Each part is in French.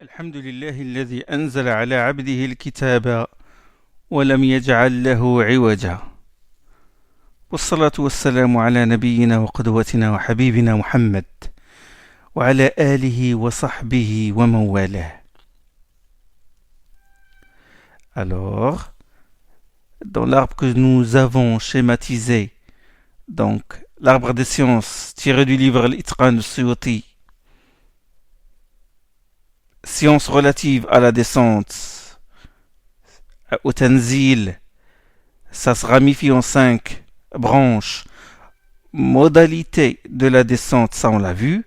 الحمد لله الذي أنزل على عبده الكتاب ولم يجعل له عوجا والصلاة والسلام على نبينا وقدوتنا وحبيبنا محمد وعلى آله وصحبه ومن والاه. Alors, dans l'arbre que nous avons schématisé, donc l'arbre des sciences tiré du livre Al-Itqan al-Suyuti, sciences relatives à la descente, au Tanzil, ça se ramifie en 5 branches. Modalité de la descente, ça on l'a vu.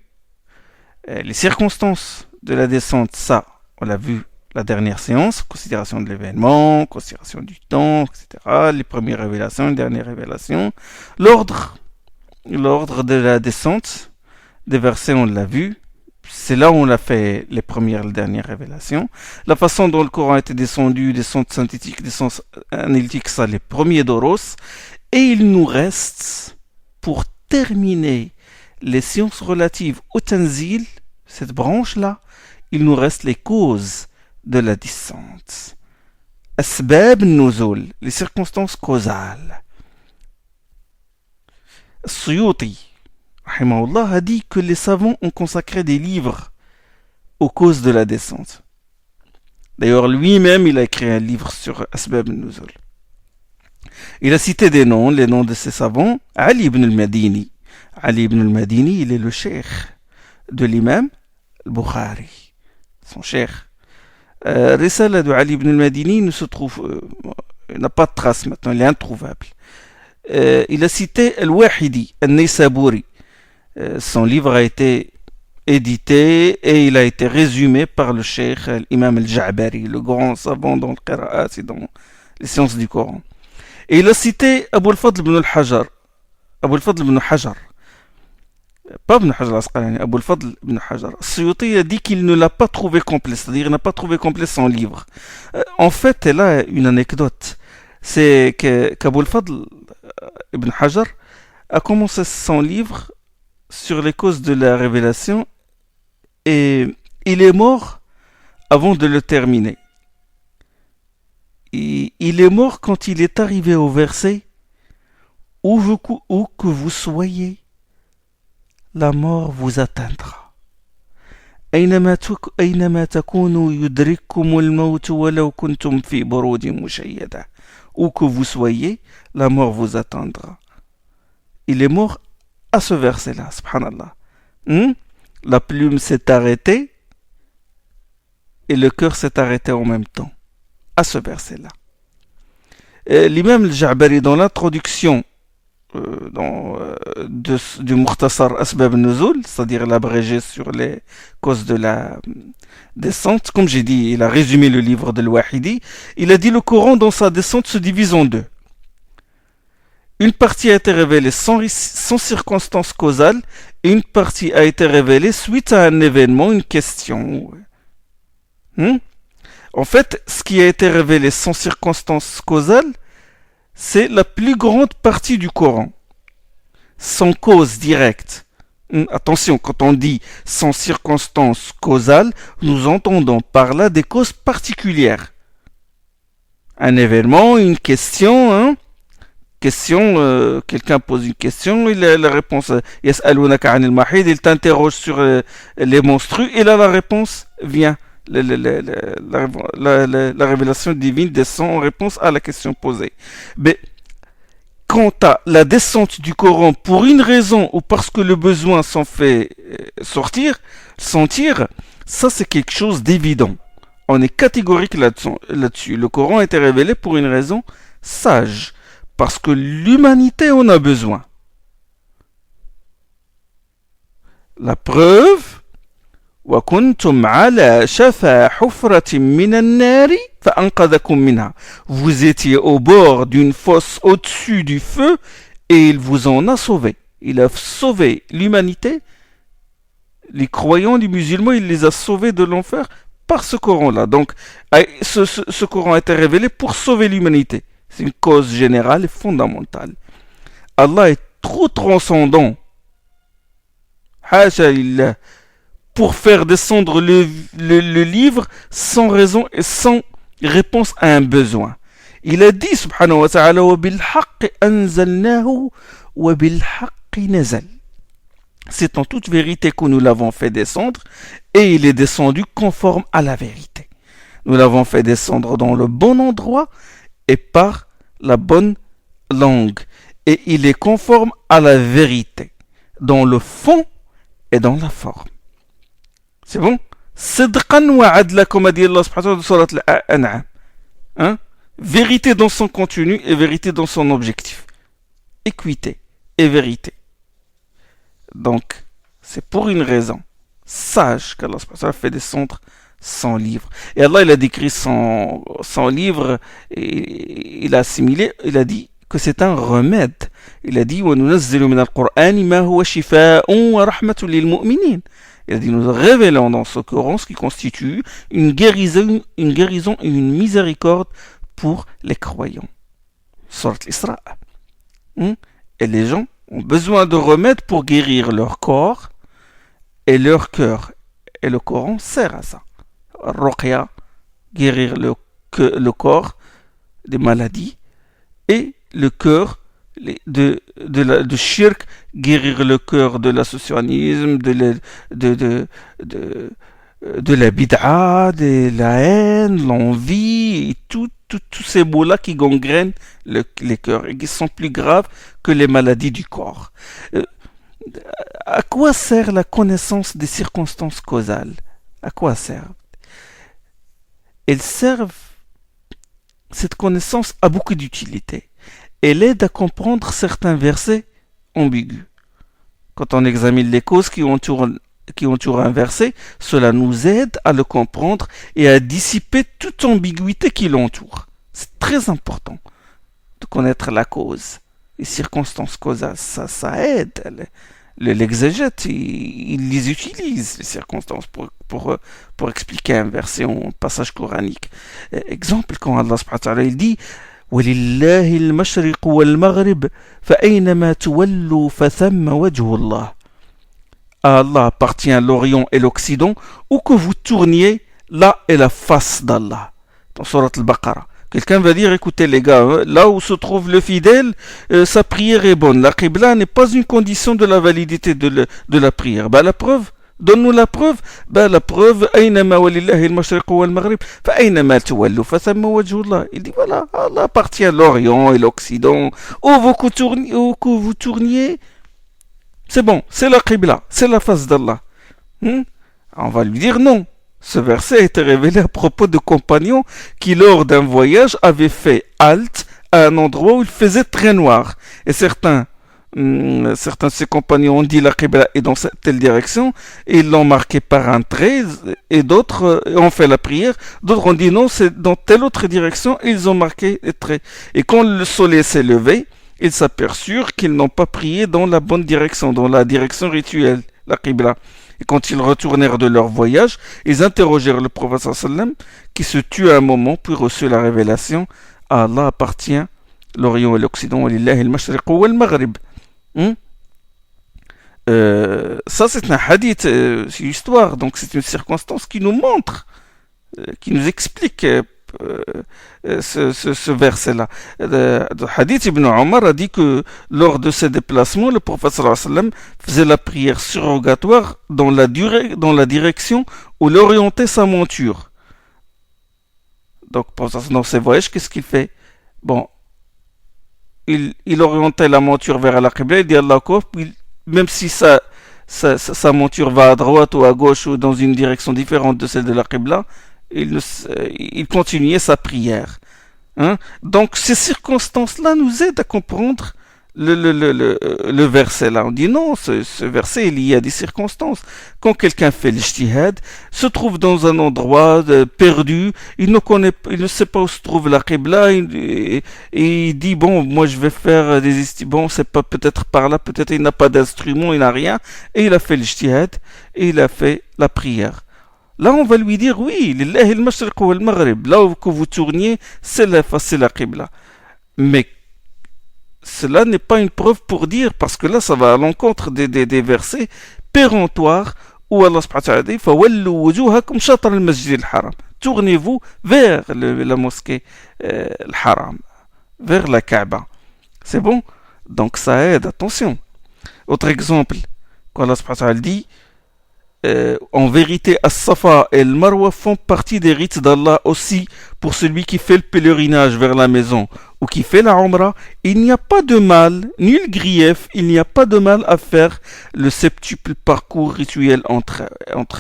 Les circonstances de la descente, ça on l'a vu la dernière séance. Considération de l'événement, considération du temps, etc. Les premières révélations, les dernières révélations. L'ordre de la descente des versets, on l'a vu. C'est là où on a fait les premières et les dernières révélations. La façon dont le Coran a été descendu, descente synthétique, descente analytique, ça les premiers doros. Et il nous reste, pour terminer les sciences relatives au Tanzil, cette branche-là, il nous reste les causes de la descente. Asbab nuzul, les circonstances causales. Suyuti rahimahullah a dit que les savants ont consacré des livres aux causes de la descente. D'ailleurs, lui-même, il a écrit un livre sur Asbab al-Nuzul. Il a cité des noms, les noms de ces savants. Ali ibn al-Madini. Ali ibn al-Madini, il est le cheikh de l'imam al-Bukhari, son cheikh. Risala de Ali ibn al-Madini ne se trouve, n'a pas de trace maintenant, il est introuvable. Il a cité Al-Wahidi, Al-Naysaburi. Son livre a été édité et il a été résumé par le cheikh l'imam al-Ja'bari, le grand savant dans le Qira'at et dans les sciences du Coran. Et il a cité Abu al-Fadl ibn al-Hajar. Abu al-Fadl ibn Hajar. Pas ibn Hajar al-Asqalani, Abu al-Fadl ibn Hajar. Suyuti a dit qu'il ne l'a pas trouvé complet, c'est-à-dire qu'il n'a pas trouvé complet son livre. En fait, elle a une anecdote. C'est qu'Abu al-Fadl ibn Hajar a commencé son livre sur les causes de la révélation et il est mort avant de le terminer. Et il est mort quand il est arrivé au verset où que vous soyez, la mort vous atteindra. أينما تكونوا يدرككم الموت ولو كنتم في بروج مشيدة. Où que vous soyez, la mort vous atteindra. Il est mort à ce verset-là, subhanallah. La plume s'est arrêtée et le cœur s'est arrêté en même temps, à ce verset-là. L'imam al-Ja'bari, dans l'introduction du Mukhtasar Asbab al-Nuzul, c'est-à-dire l'abrégé sur les causes de la descente, comme j'ai dit, il a résumé le livre de Al-Wahidi, il a dit le Coran dans sa descente se divise en deux. Une partie a été révélée sans circonstance causale et une partie a été révélée suite à un événement, une question. En fait, ce qui a été révélé sans circonstance causale, c'est la plus grande partie du Coran, sans cause directe. Attention, quand on dit sans circonstance causale, nous entendons par là des causes particulières. Un événement, une question, quelqu'un pose une question, et la réponse, yas'alunaka 'anil mahid, il t'interroge sur les menstrues, et là la réponse vient. La révélation divine descend en réponse à la question posée. Mais quant à la descente du Coran pour une raison ou parce que le besoin s'en fait sentir, ça c'est quelque chose d'évident. On est catégorique là-dessus. Le Coran a été révélé pour une raison sage, parce que l'humanité en a besoin. La preuve, وَكُنْتُمْ عَلَى شَفَا حُفْرَةٍ مِّنَ النَّارِ فَأَنْقَذَكُمْ مِنْهَا. Vous étiez au bord d'une fosse au-dessus du feu et il vous en a sauvé. Il a sauvé l'humanité, les croyants, les musulmans, il les a sauvés de l'enfer par ce Coran-là. Donc, ce Coran a été révélé pour sauver l'humanité. C'est une cause générale et fondamentale. Allah est trop transcendant. Hasha lillah. pour faire descendre le livre sans raison et sans réponse à un besoin. Il a dit, subhanahu wa ta'ala, وَبِالْحَقِّ أَنزَلْنَاهُ وَبِالْحَقِّ نَزَلْ. C'est en toute vérité que nous l'avons fait descendre, et il est descendu conforme à la vérité. Nous l'avons fait descendre dans le bon endroit et par la bonne langue. Et il est conforme à la vérité, dans le fond et dans la forme. C'est bon? Sidqan wa adla, comme a dit Allah subhanahu wa ta'ala dans Surat Al-An'am. Hein? Vérité dans son contenu et vérité dans son objectif. Équité et vérité. Donc, c'est pour une raison sage qu'Allah subhanahu wa ta'ala fait descendre son livre. Et Allah, il a décrit son livre, et il a assimilé, il a dit que c'est un remède. Il a dit وَنُنَزِّلُ مِنَ الْقُرْآنِ مَا هُوَ شِفَاءٌ وَرَحْمَةٌ لِلْمُؤْمِنِينَ. Il a dit, nous révélons dans ce Coran ce qui constitue une guérison et une miséricorde pour les croyants. Surat Isra. Et les gens ont besoin de remèdes pour guérir leur corps et leur cœur. Et le Coran sert à ça. Ruqya, guérir le corps des maladies, et le cœur de shirk, guérir le cœur de l'associationnisme, de la bid'a, de la haine, l'envie, et tous ces mots-là qui gangrènent les cœurs et qui sont plus graves que les maladies du corps. À quoi sert la connaissance des circonstances causales? À quoi sert? Elles servent, cette connaissance a beaucoup d'utilité. Elle aide à comprendre certains versets ambigus. Quand on examine les causes qui entourent un verset, cela nous aide à le comprendre et à dissiper toute ambiguïté qui l'entoure. C'est très important de connaître la cause, les circonstances causales. Ça aide. L'exégète, il les utilise, les circonstances, pour expliquer un verset ou un passage coranique. Exemple, quand Allah subhanahu wa ta'ala, il dit وَلِلَّهِ الْمَشْرِقُ وَالْمَغْرِبُ فَأَيْنَمَا تُوَلُّوا فَثَمَّ وَجْهُ اللَّهِ. À Allah appartient l'Orient et l'Occident, où que vous tourniez, là est la face d'Allah. Dans Surat Al-Baqarah. Quelqu'un va dire, écoutez les gars, là où se trouve le fidèle, sa prière est bonne. La qibla n'est pas une condition de la validité de la prière. La preuve, donne-nous la preuve. La preuve, أَيْنَمَا وَلِلَّهِ الْمَشْرِقُ وَالْمَغْرِبُ فَأَيْنَمَا تُوَلُّوا فَثَمَّ وَجْهُ اللَّهِ. Il dit, voilà, Allah appartient à l'Orient et l'Occident. Où que vous tourniez, c'est bon, c'est la qibla, c'est la face d'Allah. On va lui dire non. Ce verset a été révélé à propos de compagnons qui, lors d'un voyage, avaient fait halte à un endroit où il faisait très noir. Et certains de ces compagnons ont dit la qibla est dans telle direction, et ils l'ont marqué par un trait, et d'autres ont fait la prière. D'autres ont dit non, c'est dans telle autre direction, et ils ont marqué les traits. Et quand le soleil s'est levé, ils s'aperçurent qu'ils n'ont pas prié dans la bonne direction, dans la direction rituelle, la qibla. Et quand ils retournèrent de leur voyage, ils interrogèrent le prophète sallam, qui se tut à un moment, puis reçut la révélation. À Allah appartient l'Orient et l'Occident. Lillahi al-mashriq wal maghrib. Ça c'est un hadith, c'est une histoire, donc c'est une circonstance qui nous montre, qui nous explique ce verset-là. Le hadith Ibn Omar a dit que lors de ses déplacements, le prophète sallallahu alayhi wa sallam faisait la prière surrogatoire dans la direction où il orientait sa monture. Donc dans ses voyages, qu'est-ce qu'il fait? Bon, il orientait la monture vers la qibla, il dit Allah Akbar, même si sa monture va à droite ou à gauche ou dans une direction différente de celle de la qibla, il continuait sa prière. Donc ces circonstances-là nous aident à comprendre le verset là. On dit non, ce verset est lié à des circonstances. Quand quelqu'un fait l'ijtihad, se trouve dans un endroit perdu, il ne sait pas où se trouve la qibla, et il dit bon, moi je vais faire bon, c'est pas peut-être par là, peut-être il n'a pas d'instrument, il n'a rien, et il a fait l'ijtihad et il a fait la prière. Là, on va lui dire oui, lillahi al-mashriq wal maghrib, là où que vous tourniez, c'est la qibla. Mais cela n'est pas une preuve pour dire, parce que là, ça va à l'encontre des versets péremptoires où Allah subhanahu wa ta'ala dit فَوَلُّوا وُجُوهَكُمْ شَطْرَ الْمَسْجِدِ الْحَرَامِ. Tournez-vous vers la mosquée Al-Haram, vers la Kaaba. C'est bon? Donc ça aide, attention. Autre exemple, quand Allah subhanahu wa ta'ala dit en vérité, As-Safa et le Marwa font partie des rites d'Allah aussi pour celui qui fait le pèlerinage vers la maison ou qui fait la Umrah. Il n'y a pas de mal, nul grief, il n'y a pas de mal à faire le septuple parcours rituel entre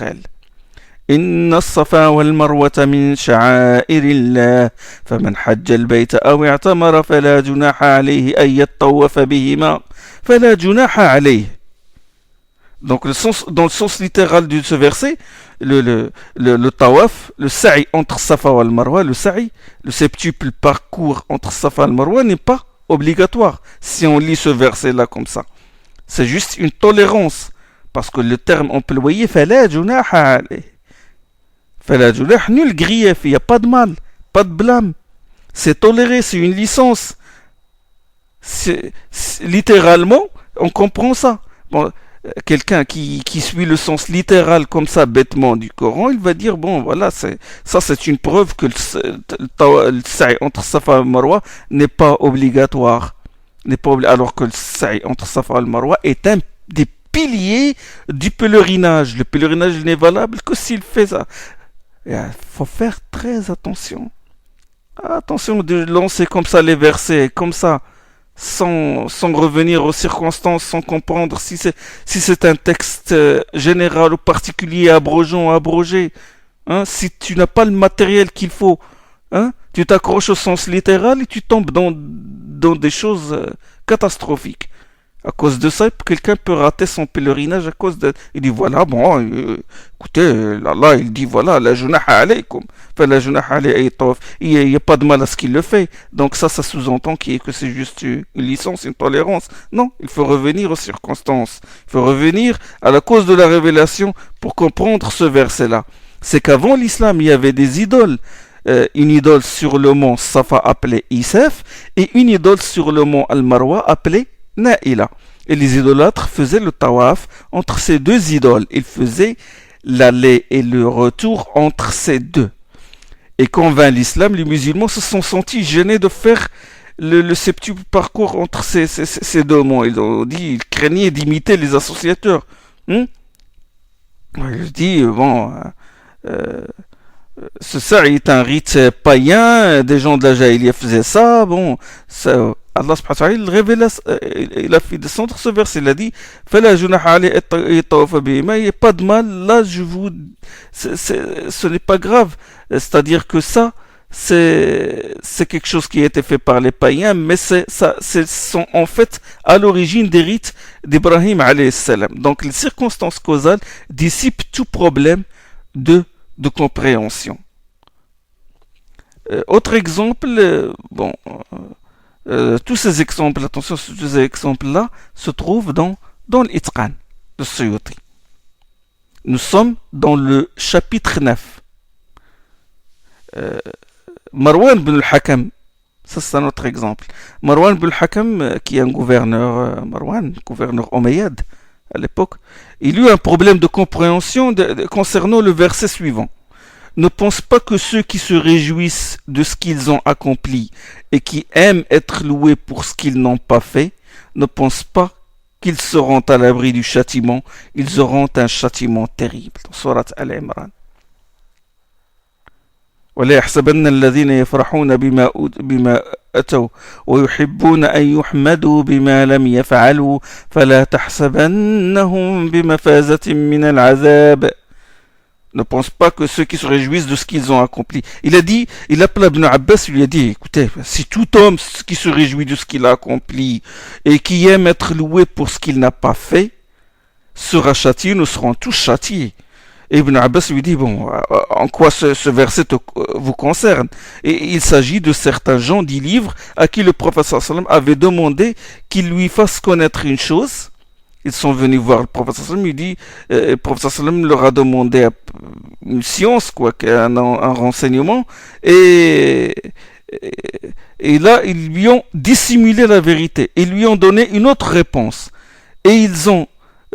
elles. إن الصفا والمروة من شعائر الله فمن حج البيت أو اعتمر فلا جناح عليه أن يطوف بهما فلا جناح عليه. Donc dans le sens littéral de ce verset, le tawaf, le sa'i entre Safa et Marwa, le sa'i, le septuple parcours entre Safa et Marwa n'est pas obligatoire si on lit ce verset-là comme ça. C'est juste une tolérance, parce que le terme employé, fala junaha alayh. Fala junah, nul grief, il n'y a pas de mal, pas de blâme. C'est toléré, c'est une licence. Littéralement, on comprend ça. Bon, quelqu'un qui suit le sens littéral comme ça bêtement du Coran, il va dire bon voilà, c'est une preuve que le sa'i entre Safa et Marwa n'est pas obligatoire, alors que le sa'i entre Safa et Marwa est un des piliers du pèlerinage. Le pèlerinage n'est valable que s'il fait ça. Il faut faire très attention. Attention de lancer comme ça les versets, comme ça, sans revenir aux circonstances, sans comprendre si c'est un texte général ou particulier, abrogeant ou abrogé. Hein, si tu n'as pas le matériel qu'il faut, hein, tu t'accroches au sens littéral et tu tombes dans des choses catastrophiques. À cause de ça, quelqu'un peut rater son pèlerinage à cause de... Il dit voilà, bon, écoutez, Allah, il dit voilà, la junaha alaykum. Enfin, la junaha alayhi tawaf. Il n'y a pas de mal à ce qu'il le fait. Donc ça sous-entend que c'est juste une licence, une tolérance. Non, il faut revenir aux circonstances. Il faut revenir à la cause de la révélation pour comprendre ce verset-là. C'est qu'avant l'islam, il y avait des idoles. Une idole sur le mont Safa appelée Isef et une idole sur le mont Al-Marwa appelée Na'ila. Et les idolâtres faisaient le tawaf entre ces deux idoles. Ils faisaient l'aller et le retour entre ces deux. Et quand vint l'islam, les musulmans se sont sentis gênés de faire le septuple parcours entre ces deux monts. Ils ont dit, ils craignaient d'imiter les associateurs. Ils disent, bon, ça est un rite païen, des gens de la Jahiliya faisaient ça, bon, ça... Allah subhanahu wa ta'ala, il révèle, il a fait descendre ce verset, il a dit Fala junaha alayhi at-tawaf bihima, il n'y a pas de mal, là ce n'est pas grave, c'est-à-dire que ça, c'est quelque chose qui a été fait par les païens, mais ce sont en fait à l'origine des rites d'Ibrahim alayhi salam. Donc les circonstances causales dissipent tout problème de compréhension. Autre exemple, bon... tous ces exemples, attention, tous ces exemples-là se trouvent dans l'Itqan de Suyuti. Nous sommes dans le chapitre 9. Marwan ibn al-Hakam, ça c'est un autre exemple. Marwan ibn al-Hakam, qui est un gouverneur, gouverneur omeyyade à l'époque, il eut un problème de compréhension concernant le verset suivant. Ne pense pas que ceux qui se réjouissent de ce qu'ils ont accompli et qui aiment être loués pour ce qu'ils n'ont pas fait, ne pensent pas qu'ils seront à l'abri du châtiment. Ils auront un châtiment terrible. Surat Al-Imran. ولا يحسبن الذين يفرحون بما أتوا ويحبون أن يحمدوا بما لم يفعلوا فلا تحسبنهم بمفازة من العذاب. Ne pense pas que ceux qui se réjouissent de ce qu'ils ont accompli. Il appela Ibn Abbas, il lui a dit, écoutez, si tout homme qui se réjouit de ce qu'il a accompli et qui aime être loué pour ce qu'il n'a pas fait, sera châtié, nous serons tous châtiés. Et Ibn Abbas lui dit, bon, en quoi ce verset vous concerne? Et il s'agit de certains gens du livre à qui le prophète sallam avait demandé qu'il lui fasse connaître une chose. Ils sont venus voir le prophète sallam, il dit, le prophète sallam leur a demandé une science, un renseignement, et là, ils lui ont dissimulé la vérité, ils lui ont donné une autre réponse, et ils ont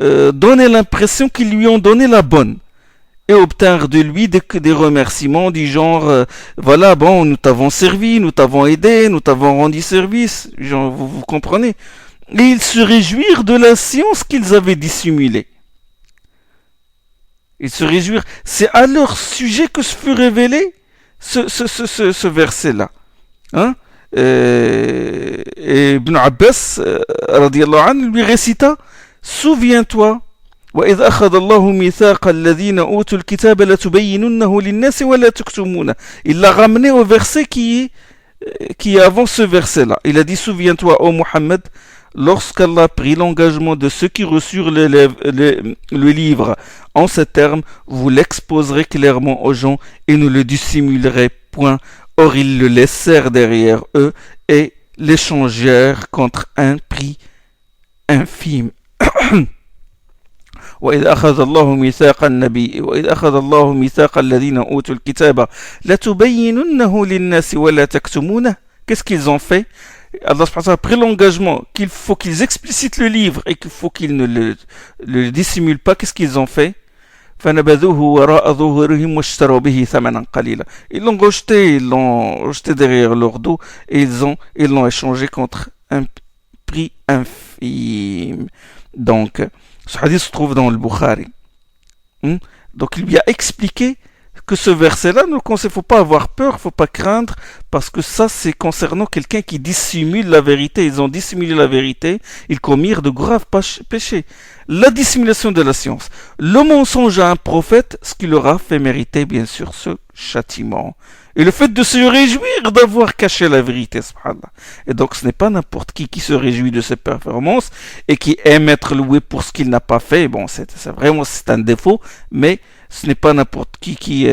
donner l'impression qu'ils lui ont donné la bonne et obtenir de lui des remerciements du genre voilà, bon, nous t'avons servi, nous t'avons aidé, nous t'avons rendu service, genre, vous comprenez, et ils se réjouirent de la science qu'ils avaient dissimulée. Ils se réjouirent. C'est à leur sujet que se fut révélé ce verset-là. Hein? Et Ibn Abbas, radiallahu anhu, lui récita: souviens-toi, وإذ أخذ الله ميثاق الذين أوتوا الكتاب لتبيننه للناس ولا تكتمونه. Il l'a ramené au verset qui est avant ce verset-là. Il a dit: souviens-toi, ô Muhammad, lorsqu'Allah prit l'engagement de ceux qui reçurent le livre en ces termes, vous l'exposerez clairement aux gens et ne le dissimulerez point. Or ils le laissèrent derrière eux et l'échangèrent contre un prix infime. وإذ أخذ الله ميثاق النبي وإذ أخذ الله ميثاق الذين أوتوا الكتاب لتبيننه للناس ولا تكتمونه. Qu'est-ce qu'ils ont fait? Allah a pris l'engagement qu'il faut qu'ils explicitent le livre et qu'il faut qu'ils ne le dissimulent pas. Qu'est-ce qu'ils ont fait? فنبذوه وراء ظهورهم واشتروا به ثمنا قليلا. Ils l'ont rejeté derrière leur dos et ils l'ont échangé contre un prix infime. Donc, ce hadith se trouve dans le Bukhari. Donc, il lui a expliqué que ce verset-là, il ne faut pas avoir peur, il ne faut pas craindre, parce que ça, c'est concernant quelqu'un qui dissimule la vérité. Ils ont dissimulé la vérité, ils commirent de graves péchés. La dissimulation de la science, le mensonge à un prophète, ce qui leur a fait mériter, bien sûr, ce châtiment. Et le fait de se réjouir d'avoir caché la vérité, subhanallah. Et donc, ce n'est pas n'importe qui se réjouit de ses performances et qui aime être loué pour ce qu'il n'a pas fait. Bon, c'est un défaut, mais ce n'est pas n'importe qui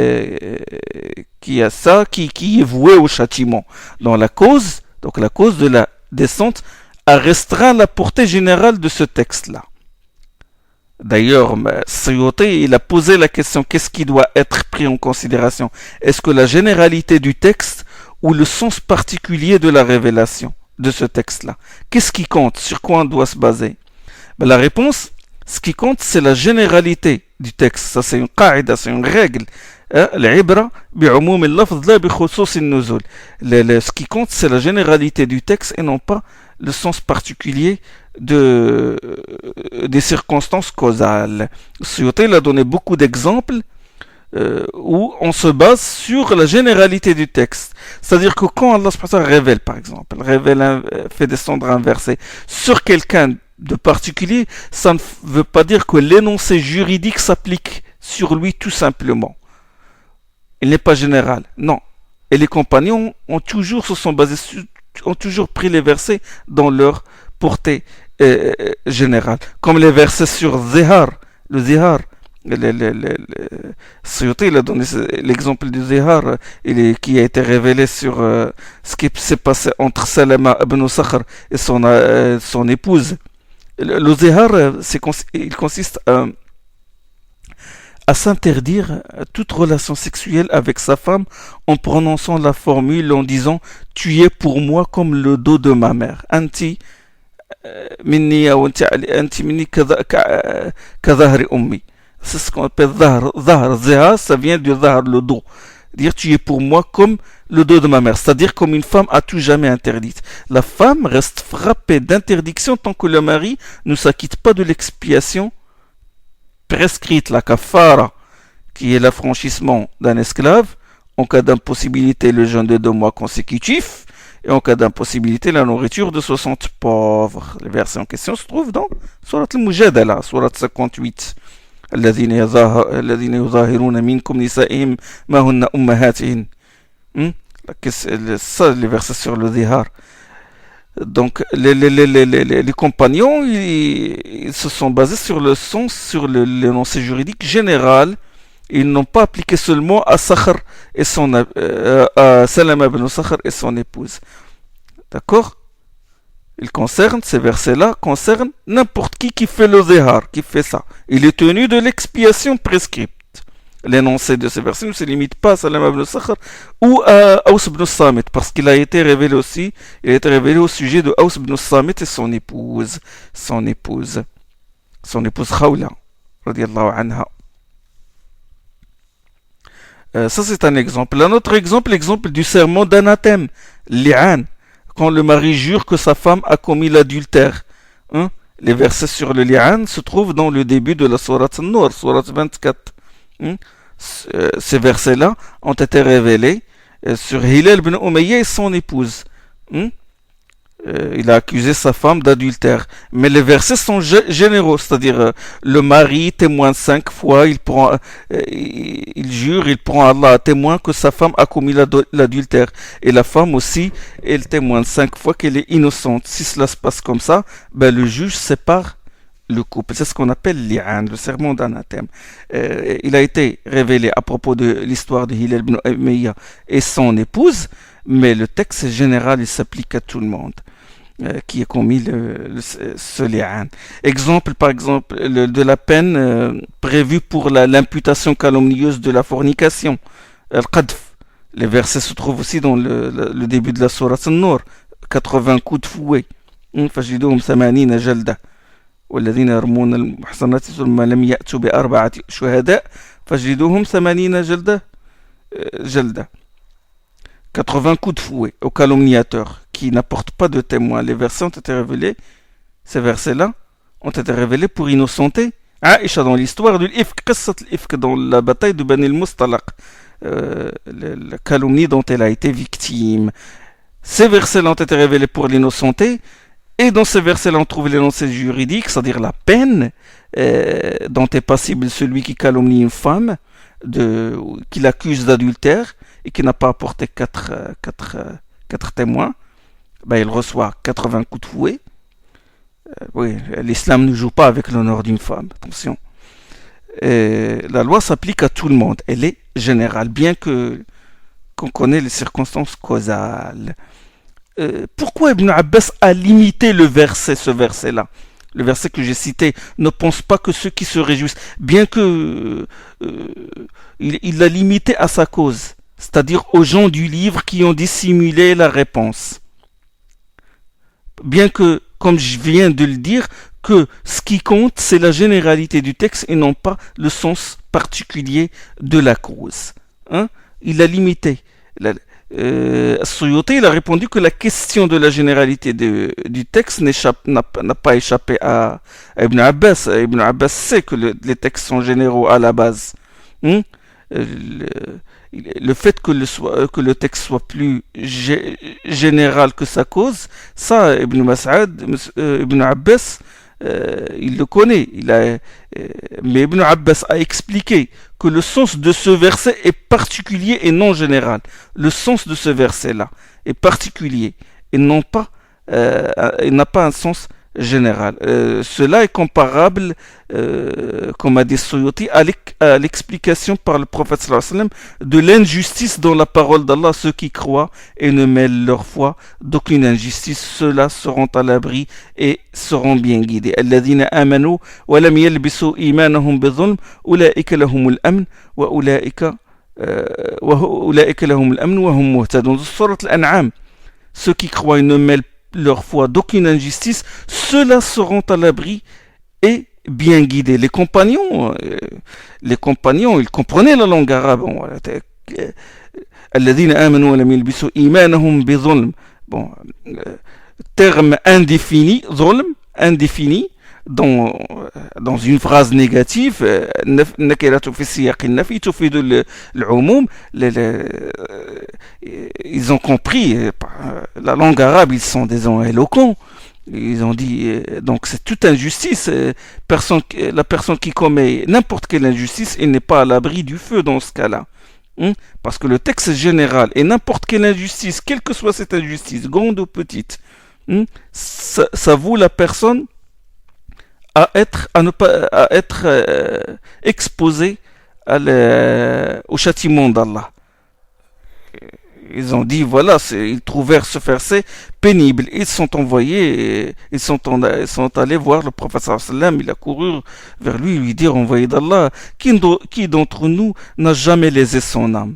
a ça, qui est voué au châtiment. Donc la cause de la descente a restreint la portée générale de ce texte-là. D'ailleurs, Suyuti, il a posé la question: qu'est-ce qui doit être pris en considération? Est-ce que la généralité du texte ou le sens particulier de la révélation de ce texte-là? Qu'est-ce qui compte? Sur quoi on doit se baser? La réponse, ce qui compte, c'est la généralité du texte. Ça, c'est une qaïda, c'est une règle. Ce qui compte, c'est la généralité du texte et non pas le sens particulier des circonstances causales. Suyuti a donné beaucoup d'exemples où on se base sur la généralité du texte. C'est-à-dire que quand Allah révèle, par exemple, fait descendre un verset sur quelqu'un de particulier, ça ne veut pas dire que l'énoncé juridique s'applique sur lui tout simplement. Il n'est pas général, non. Et les compagnons ont toujours pris les versets dans leur portée générale. Comme les versets sur Zihar, le Zihar. Suyuti a donné l'exemple du Zihar qui a été révélé sur ce qui s'est passé entre Salama ibn Sakhr et son épouse. Le Zihar, il consiste à s'interdire toute relation sexuelle avec sa femme en prononçant la formule en disant: tu es pour moi comme le dos de ma mère. Anti minni anti minni kadhahri ummi. C'est ce qu'on appelle zahar. Zahar, ça vient du zahar, le dos. Dire: tu es pour moi comme le dos de ma mère, c'est-à-dire comme une femme à tout jamais interdite. La femme reste frappée d'interdiction tant que le mari ne s'acquitte pas de l'expiation prescrite, la kafara, qui est l'affranchissement d'un esclave, en cas d'impossibilité le jeûne de 2 mois consécutifs, et en cas d'impossibilité la nourriture de 60 pauvres. Le verset en question se trouve dans Surat al-Mujadala, Surat 58. الذين يظاهرون منكم نسائهم ما هن أمهاتهن. Ça, les versets sur le zihar. Donc, les compagnons, ils se sont basés sur le sens, sur l'énoncé juridique général. Ils n'ont pas appliqué seulement à Sakhr et à Salama ibn Sakhr et son épouse. D'accord? Ces versets-là concernent n'importe qui fait le zihar, qui fait ça. Il est tenu de l'expiation prescrite. L'énoncé de ces versets ne se limite pas à Salama ibn Sakhr ou à Aws ibn Samit, parce qu'il a été révélé aussi, il a été révélé au sujet de Aws ibn Samit et son épouse. son épouse Khawla, radiallahu anha. Ça c'est un exemple. Un autre exemple, l'exemple du serment d'anathème, li'an, quand le mari jure que sa femme a commis l'adultère. Hein? Les versets sur le li'an se trouvent dans le début de la sourate An-Nur, sourate 24. Hein? Ces versets-là ont été révélés sur Hilal ibn Umayya et son épouse. Hein? Il a accusé sa femme d'adultère. Mais les versets sont généraux, c'est-à-dire le mari témoigne 5 fois, il jure, il prend Allah à témoin que sa femme a commis l'adultère. Et la femme aussi, elle témoigne 5 fois qu'elle est innocente. Si cela se passe comme ça, ben le juge sépare le couple. C'est ce qu'on appelle l'i'an, le serment d'anathème. Il a été révélé à propos de l'histoire de Hilal ibn Umayya et son épouse, mais le texte général, il s'applique à tout le monde qui a commis ce li'an. Exemple, par exemple, de la peine prévue pour l'imputation calomnieuse de la fornication, al-qadf. Les versets se trouvent aussi dans le début de la sourate An-Nur, 80 coups de fouet. فَجْلِدُوهُمْ 80 جلدة والذين يرمون المحصنات ثم لم يأتوا بأربعة شهداء فَجْلِدُوهُمْ 80 جلدة. 80 coups de fouet aux calomniateurs qui n'apportent pas de témoins. Les versets ont été révélés, ces versets-là ont été révélés pour innocenter Aïcha dans l'histoire de l'Ifk, dans la bataille de Bani al-Mustalaq, la calomnie dont elle a été victime. Ces versets-là ont été révélés pour l'innocenter, et dans ces versets-là on trouve l'énoncé juridique, c'est-à-dire la peine dont est passible celui qui calomnie une femme, qui l'accuse d'adultère, et qui n'a pas apporté 4 témoins, ben il reçoit 80 coups de fouet. Oui, l'islam ne joue pas avec l'honneur d'une femme, attention. Et la loi s'applique à tout le monde, elle est générale, bien qu'on connaît les circonstances causales. Pourquoi Ibn Abbas a limité ce verset-là? Le verset que j'ai cité, ne pense pas que ceux qui se réjouissent, bien que il l'a limité à sa cause, c'est-à-dire aux gens du livre qui ont dissimulé la réponse. Bien que, comme je viens de le dire, que ce qui compte, c'est la généralité du texte et non pas le sens particulier de la cause. Hein? Il a limité. Suyuti, il a répondu que la question de la généralité du texte n'a pas échappé à Ibn Abbas. Ibn Abbas sait que les textes sont généraux à la base. Hein? Le fait que le texte soit plus général que sa cause, ça, Ibn Abbas, il le connaît. Mais Ibn Abbas a expliqué que le sens de ce verset est particulier et non général. Le sens de ce verset-là est particulier et non pas, il n'a pas un sens général. Cela est comparable, comme a dit Suyuti, à l'explication par le prophète sallallahu alayhi wa sallam de l'injustice dans la parole d'Allah. Ceux qui croient et ne mêlent leur foi d'aucune injustice, ceux-là seront à l'abri et seront bien guidés. Alladhina amanu wa lam yalbisu imanahum bizulm ulaika lahumul amn wa ulaika lahumul amn wa hum muhtadun. Sourate Al-An'am. Ceux qui croient et ne mêlent leur foi d'aucune injustice, ceux-là seront à l'abri et bien guidés. Les compagnons, ils comprenaient la langue arabe. Alladhina amanu wa lam yalbisu imanahum bizulm. Bon, terme indéfini, zulm, indéfini, dans une phrase négative, ils ont compris, la langue arabe, ils sont des gens éloquents. Ils ont dit, donc c'est toute injustice. La personne qui commet n'importe quelle injustice, elle n'est pas à l'abri du feu dans ce cas-là. Parce que le texte est général, et n'importe quelle injustice, quelle que soit cette injustice, grande ou petite, ça vaut la personne à être exposé au châtiment d'Allah. Ils ont dit, voilà, ils trouvèrent ce verset pénible. Ils sont envoyés, ils sont allés voir le prophète sallallahu alayhi wa sallam. Il a couru vers lui, lui dire, envoyé d'Allah, qui d'entre nous n'a jamais lésé son âme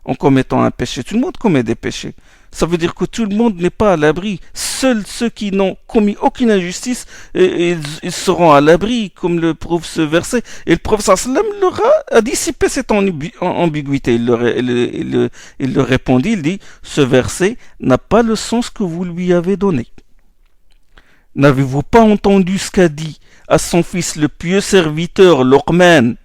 en commettant un péché? Tout le monde commet des péchés. Ça veut dire que tout le monde n'est pas à l'abri. Seuls ceux qui n'ont commis aucune injustice, ils seront à l'abri, comme le prouve ce verset. Et le prophète sallam leur a dissipé cette ambiguïté. Il leur répondit, il dit, ce verset n'a pas le sens que vous lui avez donné. N'avez-vous pas entendu ce qu'a dit à son fils le pieux serviteur Luqman?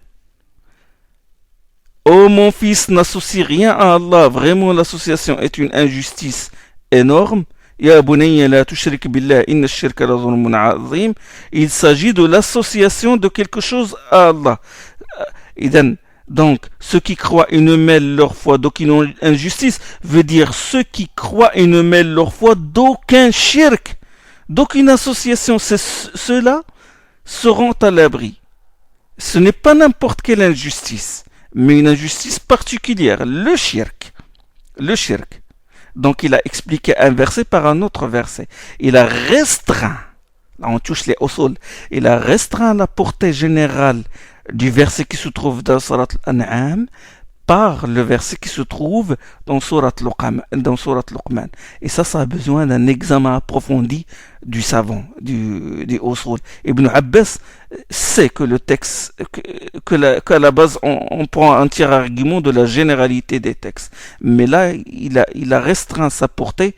Oh mon fils, n'associe rien à Allah. Vraiment, l'association est une injustice énorme. Ya bunayya la tushrik billah, inna ash-shirka la zulmun azim. Il s'agit de l'association de quelque chose à Allah. Donc, ceux qui croient et ne mêlent leur foi d'aucune injustice veut dire ceux qui croient et ne mêlent leur foi d'aucun shirk, d'aucune association. Ceux-là seront à l'abri. Ce n'est pas n'importe quelle injustice, mais une injustice particulière, le shirk. Le shirk. Donc il a expliqué un verset par un autre verset. Il a restreint, là on touche les usul, il a restreint la portée générale du verset qui se trouve dans Surat Al-An'am par le verset qui se trouve dans Surat Luqman. Et ça a besoin d'un examen approfondi du savant, du usul. Ibn Abbas sait que le texte, qu'à la base on prend un tiers argument de la généralité des textes. Mais là, il a restreint sa portée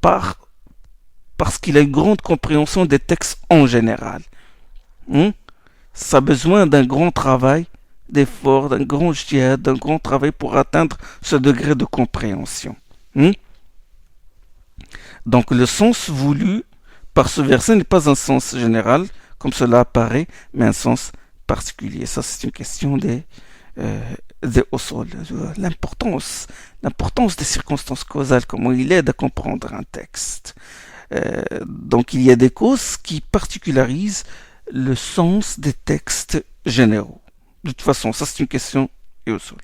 parce qu'il a une grande compréhension des textes en général. Ça a besoin d'un grand travail, d'effort, d'un grand jihad, d'un grand travail pour atteindre ce degré de compréhension. Donc le sens voulu par ce verset n'est pas un sens général, comme cela apparaît, mais un sens particulier. Ça, c'est une question des usul. L'importance des circonstances causales, comment il aide à comprendre un texte. Donc il y a des causes qui particularisent le sens des textes généraux. De toute façon, ça c'est une question usul.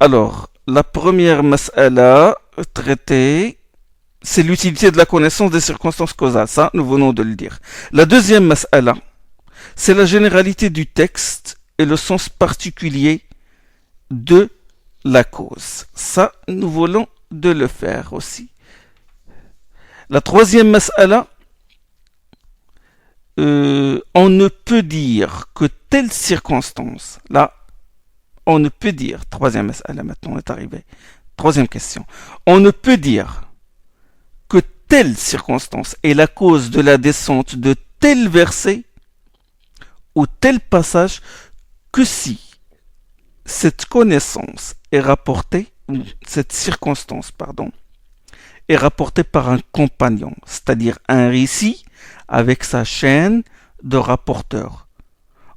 Alors, la première mas'ala traitée, c'est l'utilité de la connaissance des circonstances causales. Ça, nous venons de le dire. La deuxième mas'ala, c'est la généralité du texte et le sens particulier de la cause. Ça, nous voulons de le faire aussi. La troisième mas'ala, on ne peut dire que telle circonstance, là, on ne peut dire, troisième mas'ala maintenant, on est arrivé, troisième question, on ne peut dire que telle circonstance est la cause de la descente de tel verset ou tel passage que si cette connaissance est rapportée, cette circonstance, pardon, est rapportée par un compagnon, c'est-à-dire un récit avec sa chaîne de rapporteurs.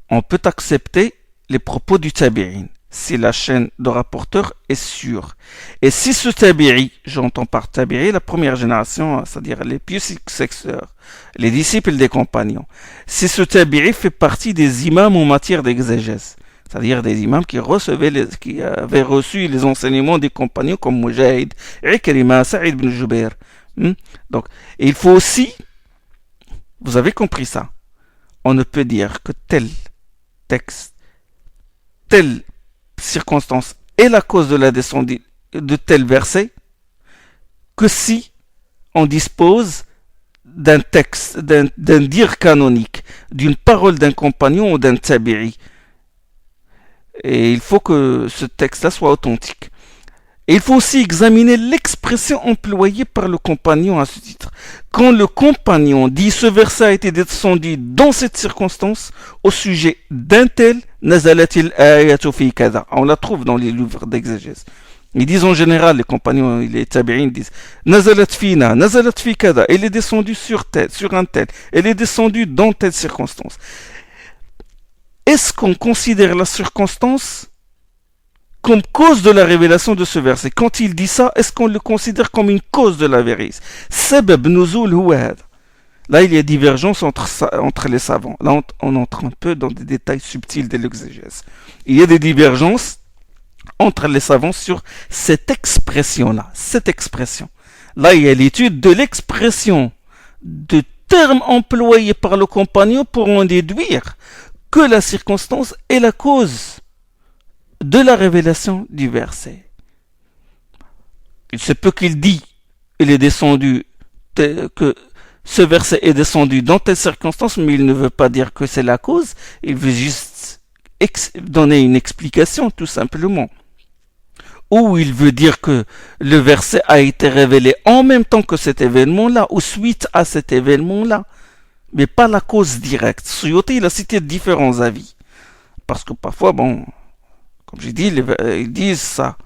On peut accepter les propos du tabi'in si la chaîne de rapporteurs est sûre. Et si ce tabi'i, j'entends par tabi'i la première génération, c'est-à-dire les pieux successeurs, les disciples des compagnons, si ce tabi'i fait partie des imams en matière d'exégèse, c'est-à-dire des imams qui avaient reçu les enseignements des compagnons comme Mujahid, Ikrima, Sa'id ibn Jubair. Donc, il faut aussi, vous avez compris ça, on ne peut dire que tel texte, telle circonstance est la cause de la descente de tel verset que si on dispose d'un texte, d'un dire canonique, d'une parole d'un compagnon ou d'un tabi'i. Et il faut que ce texte-là soit authentique. Et il faut aussi examiner l'expression employée par le compagnon à ce titre. Quand le compagnon dit ce verset a été descendu dans cette circonstance au sujet d'un tel, nazalatil ayatu fi kada. On la trouve dans les livres d'exégèse. Ils disent en général, les compagnons, les tabi'in disent nazalat fina, nazalat fi kada. Elle est descendue sur un tel. Elle est descendue dans telle circonstance. Est-ce qu'on considère la circonstance comme cause de la révélation de ce verset? Quand il dit ça, est-ce qu'on le considère comme une cause de la vérité? Sabab nuzul huwa hada. Là, il y a divergence entre les savants. Là, on entre un peu dans des détails subtils de l'exégèse. Il y a des divergences entre les savants sur cette expression-là. Cette expression. Là, il y a l'étude de l'expression, de termes employés par le compagnon pour en déduire que la circonstance est la cause de la révélation du verset. Il se peut qu'il dit, il est descendu, que ce verset est descendu dans telle circonstance, mais il ne veut pas dire que c'est la cause, il veut juste donner une explication, tout simplement. Ou il veut dire que le verset a été révélé en même temps que cet événement-là, ou suite à cet événement-là, mais pas la cause directe. Suyuti, il a cité différents avis. Parce que parfois, bon, comme j'ai dit, ils disent ça.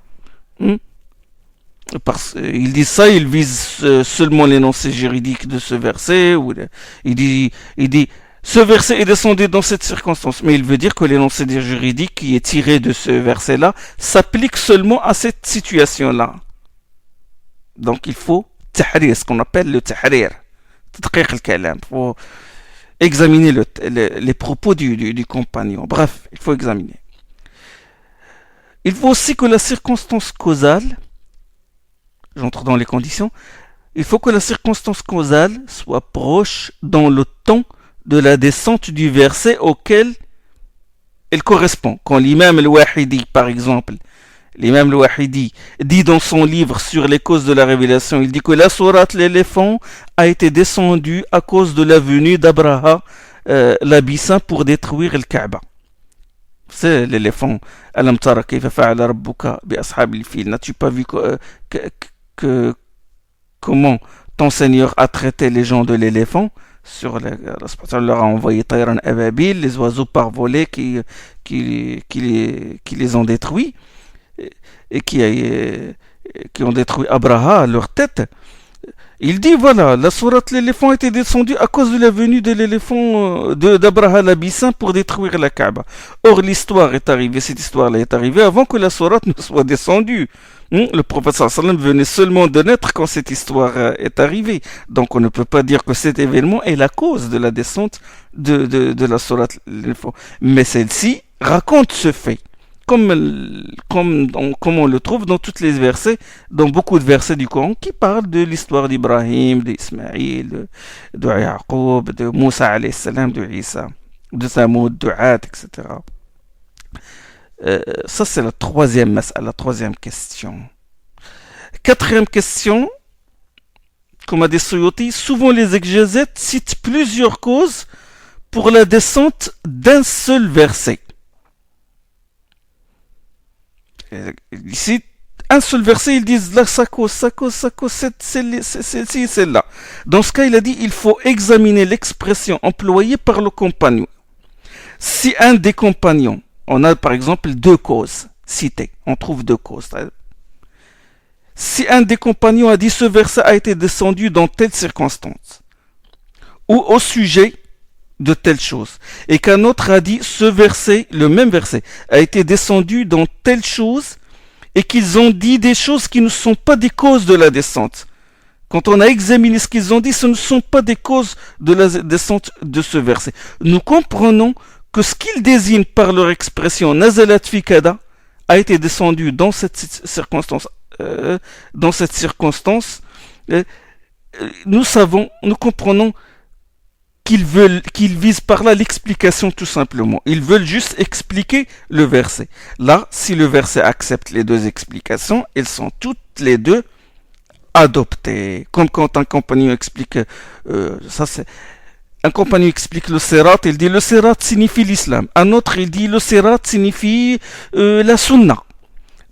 Ils disent ça, ils visent seulement l'énoncé juridique de ce verset. Ou il dit, ce verset est descendu dans cette circonstance, mais il veut dire que l'énoncé juridique qui est tiré de ce verset-là s'applique seulement à cette situation-là. Donc il faut tahrir, ce qu'on appelle le tahrir. Il faut examiner les propos du compagnon. Bref, il faut examiner. Il faut aussi que la circonstance causale, j'entre dans les conditions, il faut que la circonstance causale soit proche dans le temps de la descente du verset auquel elle correspond. Quand l'imam al-Wahidi, par exemple, l'imam al-Wahidi dit dans son livre sur les causes de la révélation, il dit que la sourate l'éléphant a été descendue à cause de la venue d'Abraha, l'Abyssin, pour détruire le Kaaba. C'est l'éléphant. Alam tara kayfa fa'ala rabbuka bi ashabil fil. N'as-tu pas vu comment ton Seigneur a traité les gens de l'éléphant? Allah leur a envoyé Tayran Ababil, les oiseaux parvolés qui les ont détruits et qui ont détruit Abraha à leur tête. Il dit voilà, la sourate l'éléphant était descendue à cause de la venue de l'éléphant d'Abraha l'Abyssin pour détruire la Kaaba. Or l'histoire est arrivée, cette histoire-là est arrivée avant que la sourate ne soit descendue. Le prophète sallam venait seulement de naître quand cette histoire est arrivée. Donc on ne peut pas dire que cet événement est la cause de la descente de la sourate l'éléphant. Mais celle-ci raconte ce fait. Comme on le trouve dans tous les versets, dans beaucoup de versets du Coran qui parlent de l'histoire d'Ibrahim, d'Ismaïl, de Yaqub, de Moussa alayhi salam, de Isa, de Samoud, de Ad, etc. Ça c'est la troisième question. Quatrième question, comme a dit Suyuti, souvent les exégètes citent plusieurs causes pour la descente d'un seul verset. Ici, un seul verset, ils disent là, sa cause, celle-ci, celle-là. Dans ce cas, il a dit il faut examiner l'expression employée par le compagnon. Si un des compagnons, on a par exemple deux causes citées, on trouve deux causes. Si un des compagnons a dit ce verset a été descendu dans telle circonstance, ou au sujet de telle chose, et qu'un autre a dit ce verset, le même verset, a été descendu dans telle chose, et qu'ils ont dit des choses qui ne sont pas des causes de la descente. Quand on a examiné ce qu'ils ont dit, ce ne sont pas des causes de la descente de ce verset. Nous comprenons que ce qu'ils désignent par leur expression nazalat fi kada a été descendu dans cette circonstance. Nous comprenons qu'ils visent par là l'explication tout simplement. Ils veulent juste expliquer le verset. Là, si le verset accepte les deux explications, elles sont toutes les deux adoptées. Comme quand un compagnon explique, un compagnon explique le sirat, il dit le sirat signifie l'islam. Un autre, il dit le sirat signifie la sunna.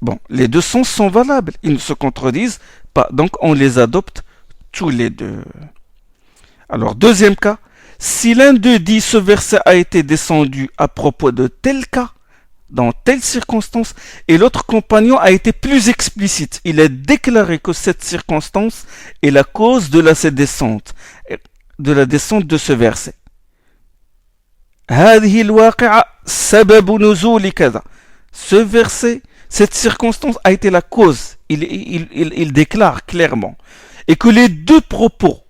Bon, les deux sens sont valables. Ils ne se contredisent pas. Donc, on les adopte tous les deux. Alors, deuxième cas. Si l'un d'eux dit ce verset a été descendu à propos de tel cas, dans telle circonstance, et l'autre compagnon a été plus explicite, il a déclaré que cette circonstance est la cause de la descente de ce verset. Ce verset, cette circonstance a été la cause, il déclare clairement, et que les deux propos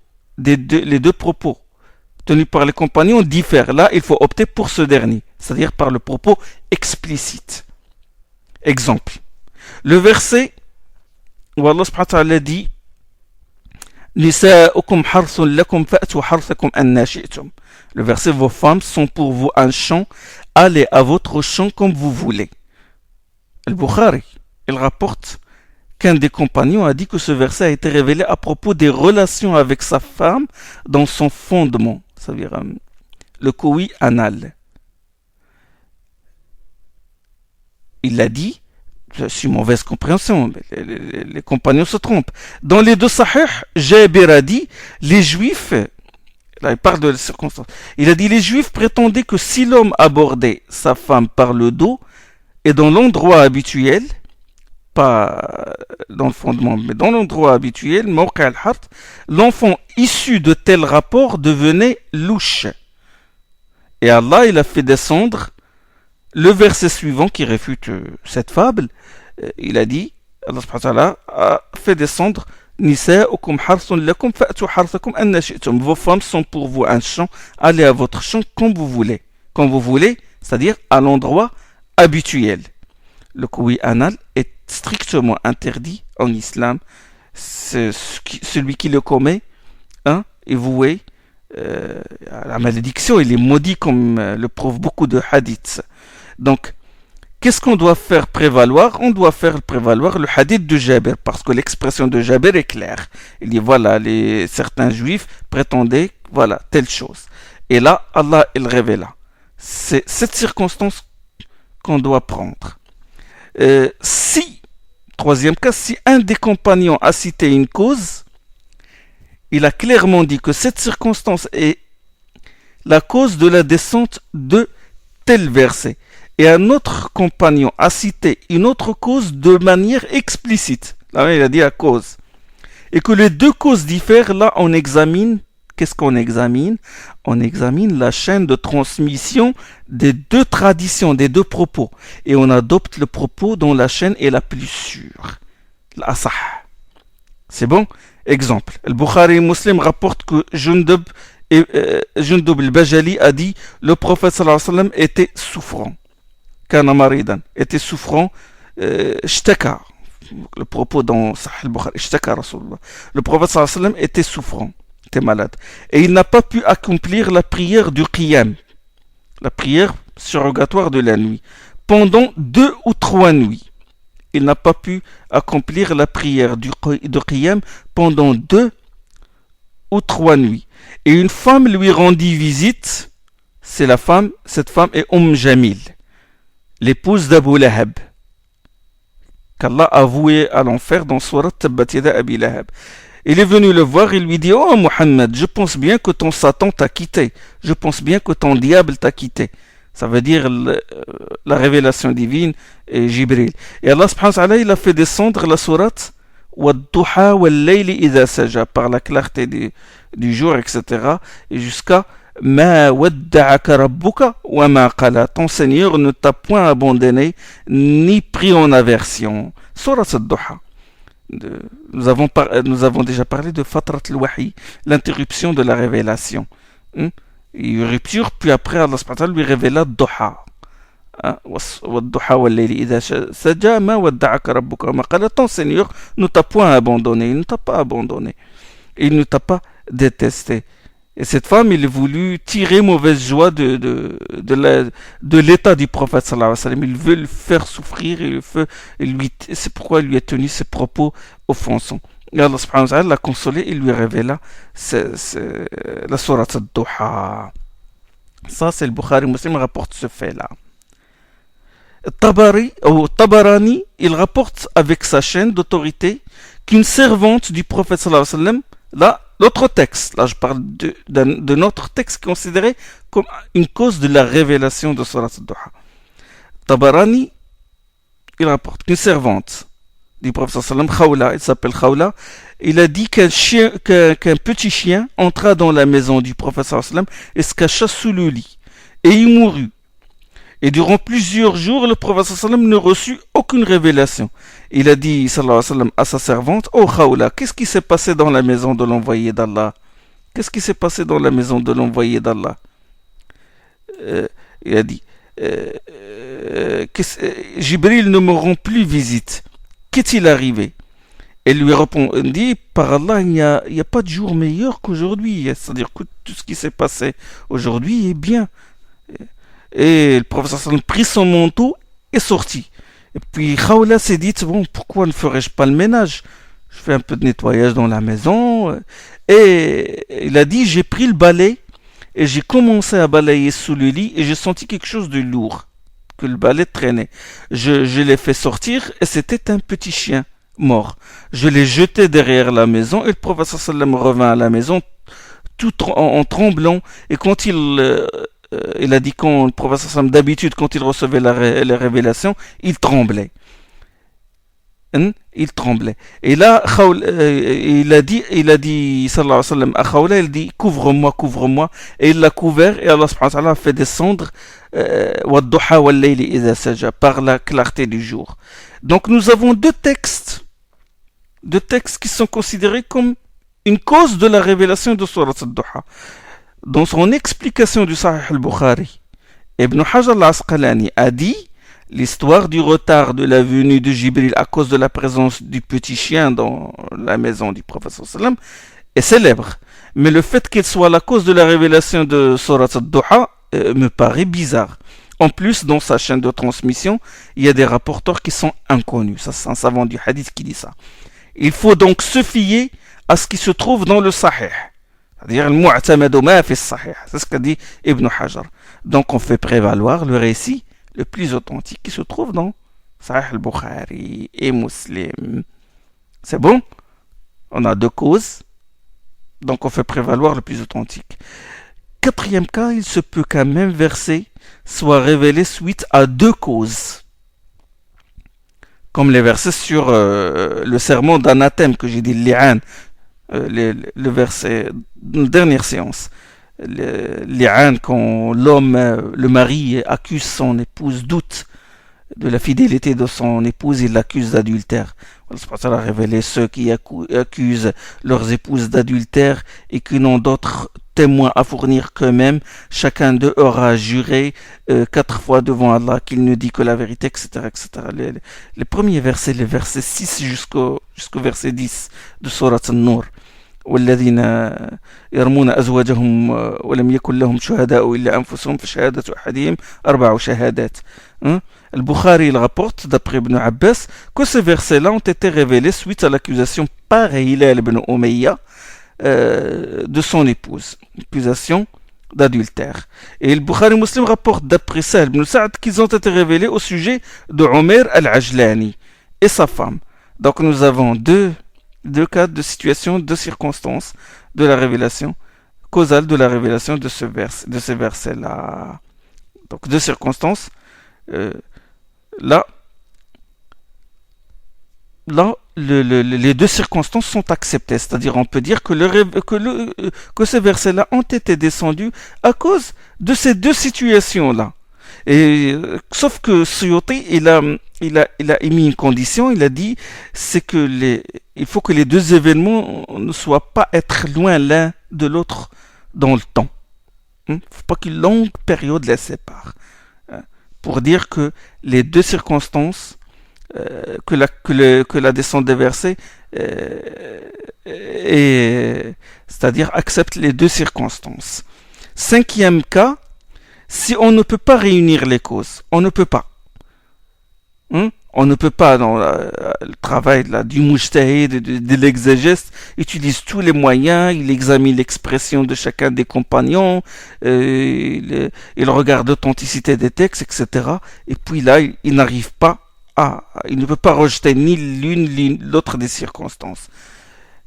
tenus par les compagnons diffèrent. Là, il faut opter pour ce dernier, c'est-à-dire par le propos explicite. Exemple. Le verset où Allah subhanahu wa ta'ala dit Nisa'ukum harthun lakum fa'tu harthakum anna shi'tum. Le verset vos femmes sont pour vous un champ, allez à votre champ comme vous voulez. Al-Bukhari, il rapporte qu'un des compagnons a dit que ce verset a été révélé à propos des relations avec sa femme dans son fondement, c'est-à-dire le koui anal. Il a dit, c'est une mauvaise compréhension, les compagnons se trompent. Dans les deux sahih, Jabir a dit, les juifs, là il parle de la circonstance, il a dit, les juifs prétendaient que si l'homme abordait sa femme par le dos et dans l'endroit habituel, pas dans le fondement, mais dans l'endroit habituel, l'enfant issu de tel rapport devenait louche. Et Allah, il a fait descendre le verset suivant qui réfute cette fable. Il a dit, Allah subhanahu wa ta'ala a fait descendre vos femmes sont pour vous un champ, allez à votre champ quand vous voulez, c'est-à-dire à l'endroit habituel. Le koui anal est strictement interdit en islam. Celui qui le commet est voué à la malédiction, il est maudit comme le prouvent beaucoup de hadiths. Donc, qu'est-ce qu'on doit faire prévaloir? On doit faire prévaloir le hadith de Jabir, parce que l'expression de Jabir est claire. Il dit, voilà, certains juifs prétendaient, voilà, telle chose. Et là, Allah, il révéla. C'est cette circonstance qu'on doit prendre. Troisième cas, si un des compagnons a cité une cause, il a clairement dit que cette circonstance est la cause de la descente de tel verset. Et un autre compagnon a cité une autre cause de manière explicite. Là, il a dit la cause. Et que les deux causes diffèrent, là, on examine. Qu'est-ce qu'on examine? On examine la chaîne de transmission des deux traditions, des deux propos. Et on adopte le propos dont la chaîne est la plus sûre. L'asah. C'est bon? Exemple. Le Bukhari Muslim rapporte que Jundub al-Bajali a dit le prophète sallallahu alayhi wa sallam était souffrant. Kana maridan. Était souffrant. Shtaka. Le propos dans Sahih al-Bukhari. Shtaka Rasulullah. Le prophète sallallahu alayhi wa sallam était souffrant. Était malade. Et il n'a pas pu accomplir la prière du qiyam. La prière surrogatoire de la nuit. Pendant 2 ou 3 nuits. Il n'a pas pu accomplir la prière du qiyam pendant 2 ou 3 nuits. Et une femme lui rendit visite. Cette femme est Jamil, l'épouse d'Abu Lahab, qu'Allah a voué à l'enfer dans Surat Tabbat Yada Abi Lahab. Il est venu le voir et lui dit, oh Mohammed, je pense bien que ton Satan t'a quitté. Je pense bien que ton diable t'a quitté. Ça veut dire la révélation divine et Jibril. Et Allah subhanahu wa ta'ala, il a fait descendre la sourate Wad-duha wal-layli idha saja, par la clarté du jour, etc. Et jusqu'à Ma wadda'aka rabbuka wa ma qala. Ton Seigneur ne t'a point abandonné ni pris en aversion. Sourate Ad-duha. Nous avons déjà parlé de Fatrat al-Wahi, l'interruption de la révélation. Il y a une rupture, puis après Allah subhanahu wa ta'ala lui révéla Duha. Ton Seigneur ne t'a point abandonné, il ne t'a pas abandonné, il ne t'a pas détesté. Et cette femme, il a voulu tirer mauvaise joie de l'état du prophète sallallahu alayhi wa sallam. Il veut le faire souffrir, c'est pourquoi il lui a tenu ses propos offensants. Et Allah subhanahu wa ta'ala l'a consolé et lui révéla la sourate Ad-Duha. Ça, c'est le Bukhari Muslim rapporte ce fait-là. Tabarani, il rapporte avec sa chaîne d'autorité qu'une servante du prophète sallallahu alayhi wa sallam, là, l'autre texte, là je parle de notre texte considéré comme une cause de la révélation de Surat Ad-Duha. Tabarani, il rapporte qu'une servante du prophète sallallahu alayhi wa sallam, Khawla, il s'appelle Khawla, il a dit qu'un petit chien entra dans la maison du prophète sallallahu alayhi wa sallam et se cacha sous le lit. Et il mourut. Et durant plusieurs jours, le prophète sallallahu alayhi wa sallam ne reçut aucune révélation. Il a dit sallallahu alayhi wa sallam à sa servante, oh Khawla, qu'est-ce qui s'est passé dans la maison de l'envoyé d'Allah? Qu'est-ce qui s'est passé dans la maison de l'envoyé d'Allah? Il a dit, Jibril ne me rend plus visite. Qu'est-il arrivé? Elle lui répondit, par Allah, il n'y a pas de jour meilleur qu'aujourd'hui. C'est-à-dire que tout ce qui s'est passé aujourd'hui est bien. Et le prophète sallam prit son manteau et sortit. Et puis Khawla s'est dit, bon, pourquoi ne ferais-je pas le ménage? Je fais un peu de nettoyage dans la maison. Et il a dit, j'ai pris le balai et j'ai commencé à balayer sous le lit et j'ai senti quelque chose de lourd, que le balai traînait. Je l'ai fait sortir et c'était un petit chien mort. Je l'ai jeté derrière la maison et le prophète sallam revint à la maison tout en tremblant. Et quand il a dit, quand le prophète sallam, d'habitude, quand il recevait les révélations, il tremblait. Il tremblait. Et là, il a dit, sallallahu alayhi wa sallam, à Khawla, il dit, couvre-moi, couvre-moi. Et il l'a couvert, et Allah subhanahu wa ta'ala a fait descendre, Wadduha wal layli idha saja, par la clarté du jour. Donc nous avons deux textes qui sont considérés comme une cause de la révélation de Surat al-Duha. Dans son explication du Sahih al-Bukhari, Ibn Hajar al-Asqalani a dit, l'histoire du retard de la venue de Jibril à cause de la présence du petit chien dans la maison du prophète sallam est célèbre. Mais le fait qu'elle soit la cause de la révélation de Surat al-Duha me paraît bizarre. En plus, dans sa chaîne de transmission, il y a des rapporteurs qui sont inconnus. Ça, c'est un savant du hadith qui dit ça. Il faut donc se fier à ce qui se trouve dans le Sahih. C'est-à-dire, le ma fi sahih. C'est ce qu'a dit Ibn Hajar. Donc, on fait prévaloir le récit le plus authentique qui se trouve dans Sahih al-Bukhari et Muslim. C'est bon? On a deux causes. Donc, on fait prévaloir le plus authentique. Quatrième cas, il se peut qu'un même verset soit révélé suite à deux causes. Comme les versets sur le serment d'anathème que j'ai dit, li'an, le verset de la dernière séance. Li'an, quand l'homme, le mari accuse son épouse, doute de la fidélité de son épouse, il l'accuse d'adultère. Allah a révélé ceux qui accusent leurs épouses d'adultère et qui n'ont d'autres témoins à fournir qu'eux-mêmes. Chacun d'eux aura juré 4 fois devant Allah qu'il ne dit que la vérité, etc. etc. Les premiers versets, les versets 6 jusqu'au verset 10 de Surat An-Nur. والذين يرمون أزواجهم ولم يكن لهم شهداء إلا أنفسهم فشهادة أحدهم 4 شهادات. Al-Bukhari il rapporte d'après Ibn Abbas que ces versets-là ont été révélés suite à l'accusation par Hilal ibn Umayya de son épouse, l'accusation d'adultère. Et le Bukhari Muslim rapporte d'après Sahl ibn Sa'd qu'ils ont été révélés au sujet de Umair al-Ajlani et sa femme. Donc nous avons deux cas de situation, deux circonstances de la révélation causale de la révélation de ces versets-là. Donc deux circonstances. Là, les deux circonstances sont acceptées. C'est-à-dire, on peut dire que ces versets-là ont été descendus à cause de ces deux situations-là. Et sauf que Suyuti, il a émis une condition. Il a dit, c'est que il faut que les deux événements ne soient pas être loin l'un de l'autre dans le temps. Il ne faut pas qu'une longue période les sépare. Pour dire que les deux circonstances que la descente des versets c'est-à-dire accepte les deux circonstances. Cinquième cas, si on ne peut pas réunir les causes, on ne peut pas. On ne peut pas, dans le travail du mujtahid, de l'exégèse, utilise tous les moyens, il examine l'expression de chacun des compagnons, il regarde l'authenticité des textes, etc. Et puis là, il n'arrive pas il ne peut pas rejeter ni l'une ni l'autre des circonstances.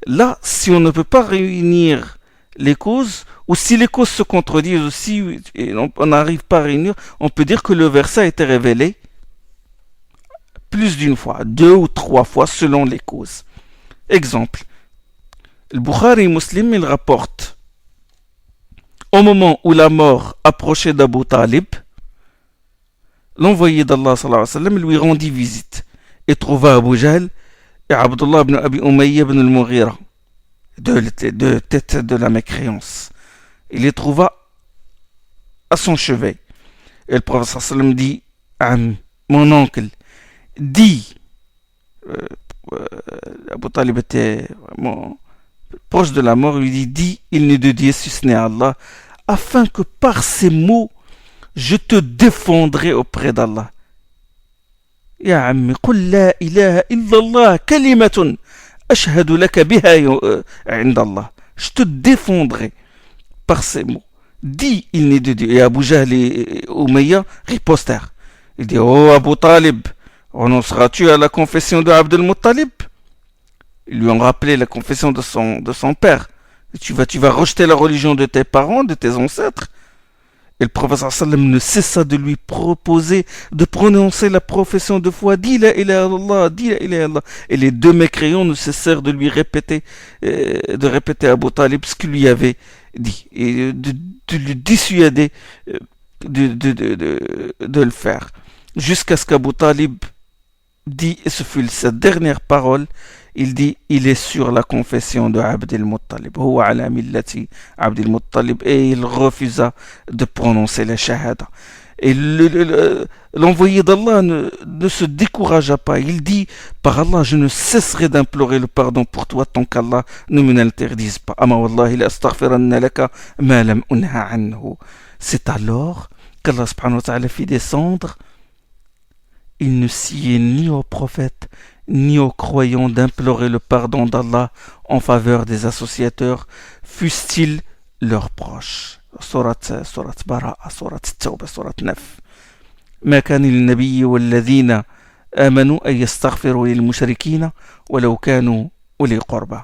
Là, si on ne peut pas réunir les causes, ou si les causes se contredisent aussi, et on n'arrive pas à réunir, on peut dire que le verset a été révélé plus d'une fois, 2 ou 3 fois selon les causes. Exemple, le Bukhari Muslim, il rapporte au moment où la mort approchait d'Abu Talib, l'envoyé d'Allah sallallahu alayhi wa sallam lui rendit visite et trouva Abu Jahl et Abdullah ibn Abi Umayya ibn al-Mughira, deux têtes de la mécréance. Il les trouva à son chevet. Et le prophète sallallahu alayhi wa sallam dit, mon oncle, dit, Abu Talib était vraiment proche de la mort, il lui dit, il n'est de Dieu si ce n'est Allah, afin que par ces mots, je te défendrai auprès d'Allah. يا عمي قل لا إله إلا الله كلمة أشهد لك بها عند الله. Je te défendrai par ces mots. Dis, il n'est de Dieu. Et Abu Jahl et Umayya ripostèrent. Il dit, oh Abu Talib, renonceras-tu à la confession de Abd al-Muttalib? Ils lui ont rappelé la confession de son père. Et tu vas rejeter la religion de tes parents, de tes ancêtres. Et le prophète sallam ne cessa de lui proposer de prononcer la profession de foi. Dis la ilaha illallah, dis la ilaha illallah. Et les deux mécréants ne cessèrent de lui répéter, à Abu Talib ce qu'il lui avait dit. Et de lui dissuader de le faire. Jusqu'à ce qu'Abu Talib dit, et ce fut sa dernière parole, il dit, il est sur la confession de Abd al-Muttalib. Huwa ala millati Abd al-Muttalib. Et il refusa de prononcer la shahada. Et l'envoyé d'Allah ne se découragea pas. Il dit, par Allah, je ne cesserai d'implorer le pardon pour toi tant qu'Allah ne me l'interdise pas. Ama wallahi la astaghfiranna laka ma lam unha anhu. C'est alors qu'Allah subhanahu wa ta'ala fit descendre. Il ne sied ni aux prophètes ni aux croyants d'implorer le pardon d'Allah en faveur des associateurs, fussent-ils leurs proches. Surat Bara'a, Surat Tawbah, Surat 9. ما كان للنبي والذين آمنوا أن يستغفروا للمشركين ولو كانوا أولي قربى.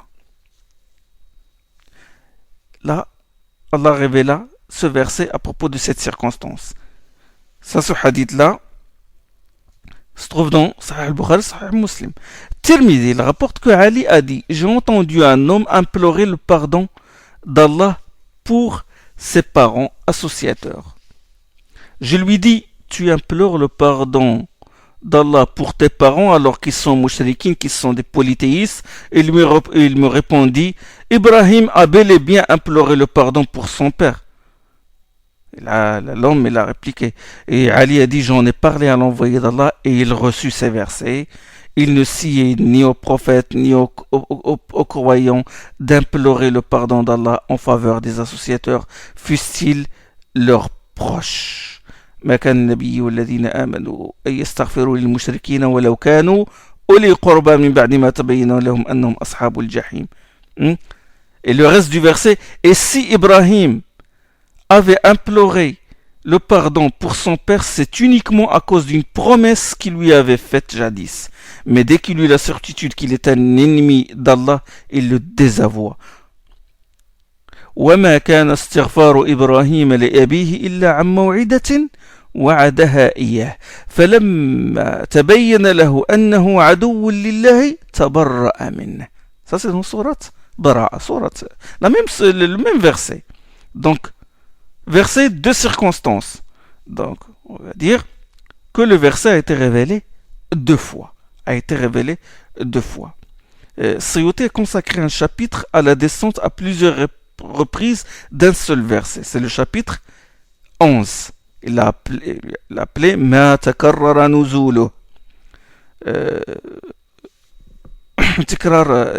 Là, Allah révéla ce verset à propos de cette circonstance. Ça, ce hadith-là, se trouve dans Sahih al-Bukhari, Sahih Muslim. Tirmidhi, il rapporte que Ali a dit, j'ai entendu un homme implorer le pardon d'Allah pour ses parents associateurs. Je lui dis, tu implores le pardon d'Allah pour tes parents alors qu'ils sont mouchriquins, qu'ils sont des polythéistes. Et il me répondit, Ibrahim a bel et bien imploré le pardon pour son père. Et là, l'homme, il a répliqué. Et Ali a dit, j'en ai parlé à l'envoyé d'Allah et il reçut ces versets. Il ne sied ni aux prophètes ni aux croyants d'implorer le pardon d'Allah en faveur des associateurs, fussent-ils leurs proches. ما كان النبي والذين آمنوا أن يستغفروا للمشركين ولو كانوا أولي قربى من بعد ما تبين لهم أنهم أصحاب الجحيم. Et le reste du verset, et si Ibrahim avait imploré le pardon pour son père, c'est uniquement à cause d'une promesse qu'il lui avait faite jadis. Mais dès qu'il eut la certitude qu'il est un ennemi d'Allah, il le désavoua. وما كان استغفار إبراهيم لأبيه إلا عن موعدة وعدها إياه فلما تبين له أنه عدو لله تبرأ منه. Ça c'est dans sourate Bara'a, le même verset. Donc verset de circonstance. Donc, on va dire que le verset a été révélé deux fois. Suyuti a consacré un chapitre à la descente à plusieurs reprises d'un seul verset. C'est le chapitre 11. Il l'a appelé Ma takarrara nuzulu.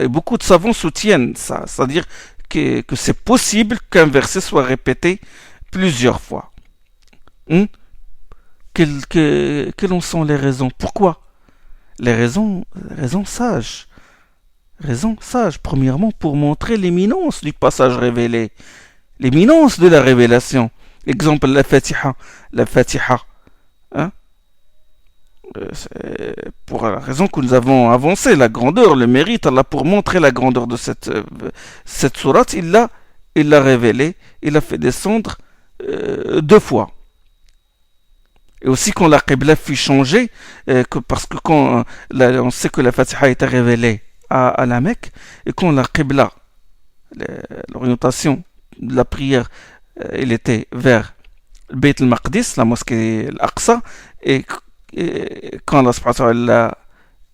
Et beaucoup de savants soutiennent ça, c'est-à-dire que c'est possible qu'un verset soit répété plusieurs fois. Quelles en sont les raisons? Pourquoi? Les raisons sages. Premièrement, pour montrer l'éminence du passage révélé, l'éminence de la révélation. Exemple, la Fatiha. Pour la raison que nous avons avancé, la grandeur, le mérite, Allah, pour montrer la grandeur de cette sourate, il l'a révélé, il l'a fait descendre deux fois. Et aussi quand la Qibla fut changée, parce que quand on sait que la Fatiha a été révélée à la Mecque, et quand la Qibla, l'orientation de la prière, elle était vers le Bayt al-Maqdis, la mosquée al-Aqsa, et quand Allah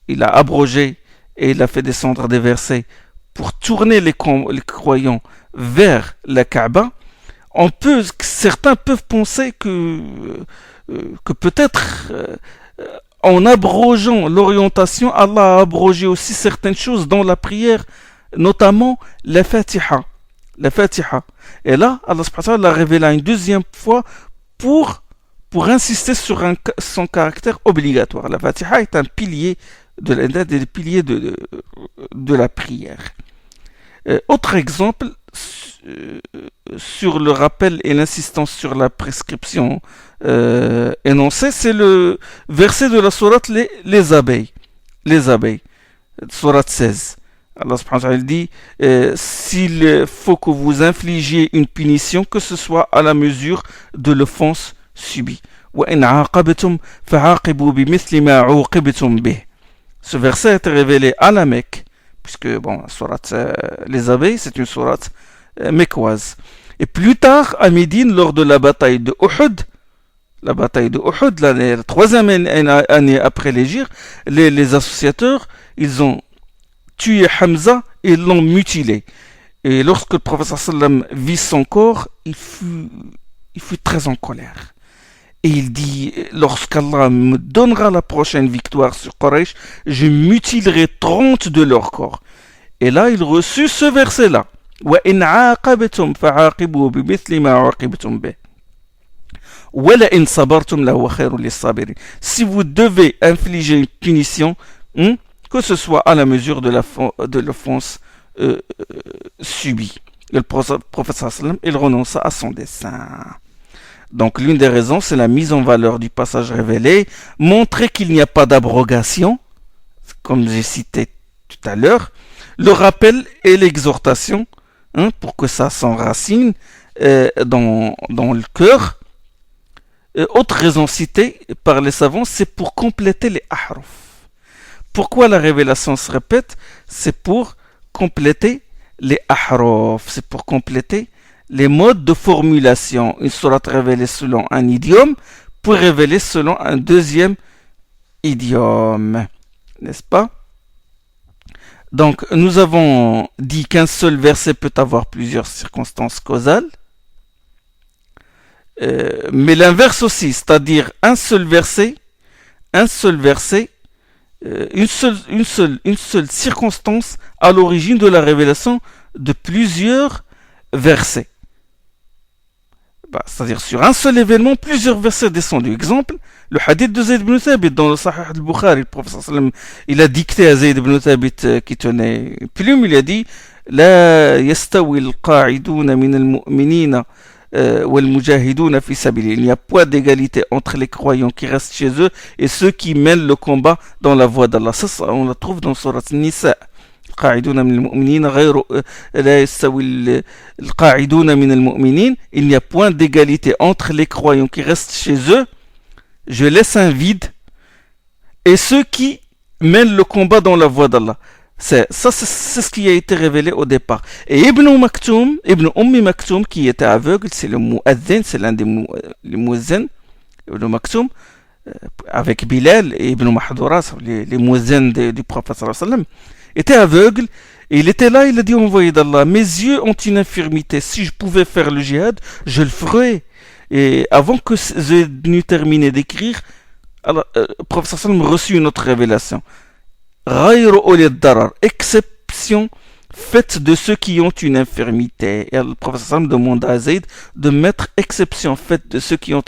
il a abrogé et il a fait descendre des versets pour tourner les croyants vers la Kaaba, certains peuvent penser que peut-être en abrogeant l'orientation, Allah a abrogé aussi certaines choses dans la prière, notamment la Fatiha. Et là, Allah subhanahu wa ta'ala l'a révélé une deuxième fois pour pour insister sur son caractère obligatoire. La Fatiha est un pilier des piliers de la prière. Autre exemple, sur le rappel et l'insistance sur la prescription énoncée, c'est le verset de la sourate les abeilles. Les abeilles, sourate 16. Allah subhanahu wa ta'ala dit s'il faut que vous infligiez une punition, que ce soit à la mesure de l'offense subie. وَإِنْ عَاقَبْتُمْ فَعَاقِبُوا بِمِثْلِ مَا عُوقِبْتُمْ بِهِ. Ce verset a été révélé à la Mecque, puisque bon, sourate les abeilles, c'est une sourate mécoise. Et plus tard, à Médine, lors de la bataille de Uhud, la troisième année après l'hégire, les associateurs, ils ont tué Hamza et ils l'ont mutilé. Et lorsque le prophète sallam vit son corps, il fut très en colère. Et il dit, lorsqu'Allah me donnera la prochaine victoire sur Quraysh, je mutilerai 30 de leur corps. Et là, il reçut ce verset-là. وَإِنْ عَاقَبْتُمْ فَعَاقِبُوا بِمِثْلِ مَا عُوقِبْتُمْ بِهِ وَلَئِنْ صَبَرْتُمْ لَهُوَ خَيْرٌ لِلصَّابِرِينَ. Si vous devez infliger une punition, que ce soit à la mesure de l'offense subie. Et le prophète sallam, il renonça à son dessein. Donc l'une des raisons, c'est la mise en valeur du passage révélé, montrer qu'il n'y a pas d'abrogation, comme j'ai cité tout à l'heure, le rappel et l'exhortation, pour que ça s'enracine dans le cœur. Autre raison citée par les savants, c'est pour compléter les ahruf. Pourquoi la révélation se répète? C'est pour compléter les ahruf, c'est pour compléter les modes de formulation. Une sourate révélée selon un idiome pour révéler selon un deuxième idiome, n'est-ce pas? Donc, nous avons dit qu'un seul verset peut avoir plusieurs circonstances causales. Mais l'inverse aussi, c'est-à-dire une seule circonstance à l'origine de la révélation de plusieurs versets. C'est-à-dire sur un seul événement, plusieurs versets descendus. Exemple, le hadith de Zayd ibn Thabit dans le Sahih al-Bukhari, le prophète sallam, il a dicté à Zayd ibn Thabit qui tenait une plume, il a dit La yastawi al-qa'iduna min al-mu'minina wal mujahiduna fi sabili. Il n'y a pas d'égalité entre les croyants qui restent chez eux et ceux qui mènent le combat dans la voie d'Allah. Ça, on la trouve dans Surat Nisa. القاعدون من المؤمنين غير لا يستوي القاعدون من المؤمنين. Il n'y a point d'égalité entre les croyants qui restent chez eux, je laisse un vide, et ceux qui mènent le combat dans la voie d'Allah. C'est ce qui a été révélé au départ. Et Ibn Maktoum, qui était aveugle, c'est le mu'adhin, c'est l'un des mu'adhin, Ibn Maktoum, avec Bilal et Ibn Mahdura, les mu'adhin du prophète sallallahu alayhi wa sallam, était aveugle, et il était là, il a dit, envoyé d'Allah, mes yeux ont une infirmité, si je pouvais faire le djihad, je le ferais. Et avant que j'ai terminé d'écrire, le prophète sallam reçut une autre révélation. Exception faite de ceux qui ont une infirmité. Et le prophète sallam demande à Zayd de mettre exception faite de ceux qui ont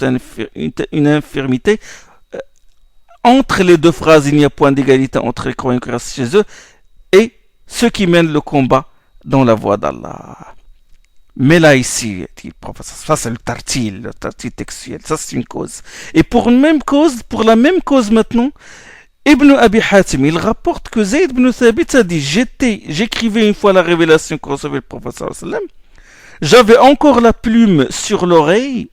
une infirmité. Entre les deux phrases, il n'y a point d'égalité entre les croyants qui restent chez eux et ceux qui mènent le combat dans la voie d'Allah. Mais là ici, dit le prophète, ça c'est le tartil textuel, ça c'est une cause. Et pour la même cause maintenant, Ibn Abi Hatim, il rapporte que Zayd ibn Thabit a dit, j'écrivais une fois la révélation que recevait le prophète sallallahu alayhi wa sallam, j'avais encore la plume sur l'oreille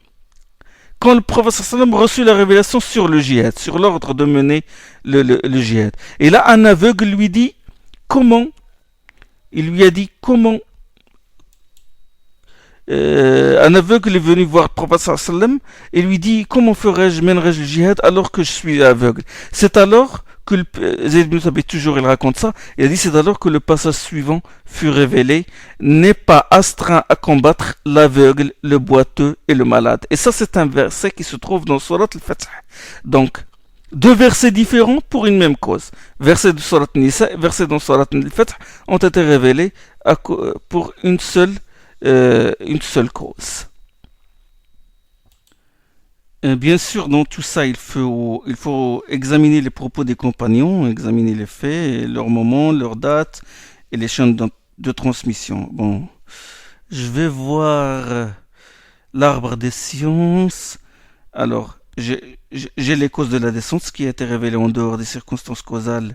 quand le prophète sallallahu alayhi wa sallam reçut la révélation sur le djihad, sur l'ordre de mener le djihad. Et là, un aveugle lui dit, comment? Il lui a dit, comment? Un aveugle est venu voir le prophète sallallahu alayhi wa sallam et lui dit, comment mènerais-je le djihad alors que je suis aveugle? C'est alors que Zayd ibn Thabit, toujours il raconte ça, il a dit, c'est alors que le passage suivant fut révélé, n'est pas astreint à combattre l'aveugle, le boiteux et le malade. Et ça c'est un verset qui se trouve dans Surat al-Fath. Donc, deux versets différents pour une même cause. Versets de Surat Nisa, versets dans Surat al-Fath ont été révélés pour une seule cause. Bien sûr, dans tout ça, il faut examiner les propos des compagnons, examiner les faits, leur moment, leur date et les chaînes de transmission. Bon, je vais voir l'arbre des sciences. Alors, j'ai les causes de la descente, ce qui a été révélé en dehors des circonstances causales,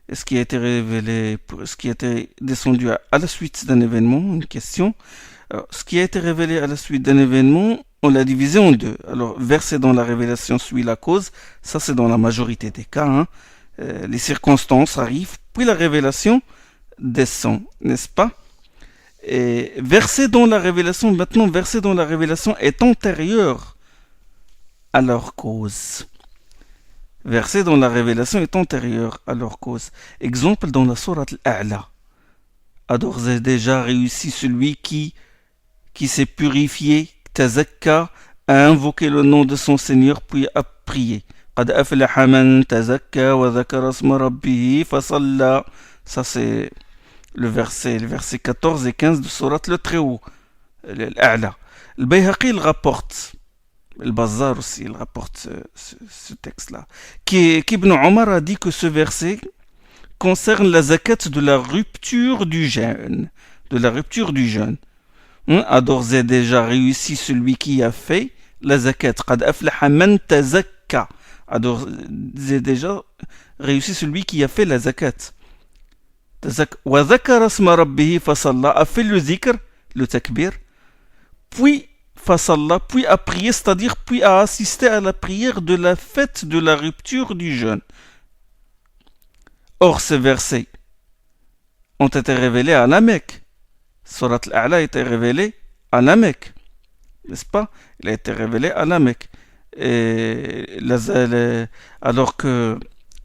et ce qui a été révélé, ce qui a été descendu à la suite d'un événement, une question. Alors, ce qui a été révélé à la suite d'un événement, on l'a divisé en deux. Alors, verset dans la révélation suit la cause, ça c'est dans la majorité des cas. Hein. Les circonstances arrivent, puis la révélation descend, n'est-ce pas? Et verset dans la révélation, maintenant, verset dans la révélation est antérieur à leur cause. Verset dans la révélation est antérieur à leur cause. Exemple dans la sourate Al-A'la. A d'ores et déjà réussi celui qui s'est purifié, tazakka, a invoqué le nom de son Seigneur puis a prié. قد أفلح من تزكى وذكر اسم ربه فصلى. Ça c'est le verset 14 et 15 de Surat le Très-Haut, l'A'la. Le Bayhaqi il rapporte, le Bazar aussi il rapporte ce texte-là, qu'Ibn Omar a dit que ce verset concerne la zakat de la rupture du jeûne. De la rupture du jeûne. A d'ores et déjà réussi celui qui a fait la zakat. قد أفلح من تزكى. A d'ores et déjà réussi celui qui a fait la zakat. وذكر اسم ربه فصلى, a fait le zikr, le takbir, puis fasalla, puis a prié, c'est-à-dire puis a assisté à la prière de la fête de la rupture du jeûne. Or ces versets ont été révélés à la Mecque. Surat Al-A'la a été révélé à la Mecque, n'est-ce pas? Il a été révélé à la Mecque. Et alors que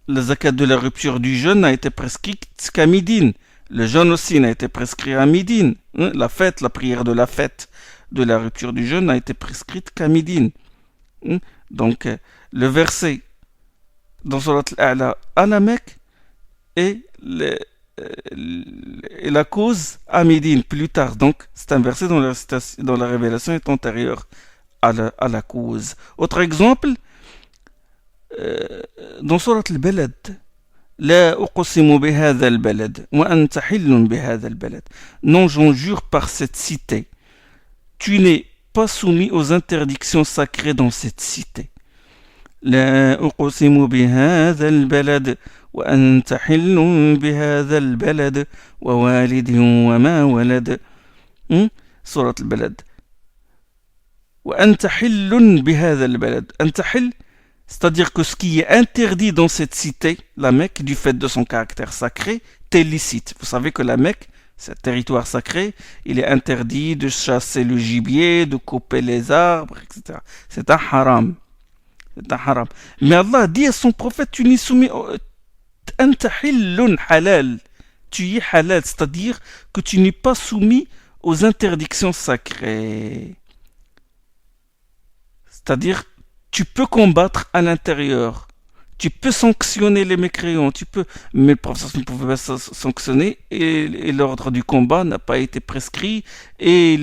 la zakat de la rupture du jeûne n'a été prescrite qu'à Médine. Le jeûne aussi n'a été prescrit à Médine. La fête, la prière de la fête de la rupture du jeûne n'a été prescrite qu'à Médine. Donc, le verset dans Surat Al-A'la à la Mecque et la cause à Médine plus tard. Donc, c'est un verset dont la révélation est antérieure à la cause. Autre exemple, dans Surat Al-Balad, لا أقسم بهذا البلد وأنت حل بهذا البلد. Non, j'en jure par cette cité. Tu n'es pas soumis aux interdictions sacrées dans cette cité. لا أقسم بهذا البلد وأنت حل بهذا البلد ووالد وما ولد. سورة البلد. وأنت حل بهذا البلد. أنت حل, c'est-à-dire que ce qui est interdit dans cette cité, la Mecque, du fait de son caractère sacré, t'est licite. Vous savez que la Mecque, c'est un territoire sacré, il est interdit de chasser le gibier, de couper les arbres, etc. C'est un haram. C'est un haram. Mais Allah dit à son prophète, tu n'es soumis anta hillun halal. Tu y es halal, c'est-à-dire que tu n'es pas soumis aux interdictions sacrées. C'est-à-dire, tu peux combattre à l'intérieur. Tu peux sanctionner les mécréants, mais le professeur ne pouvait pas sanctionner et l'ordre du combat n'a pas été prescrit et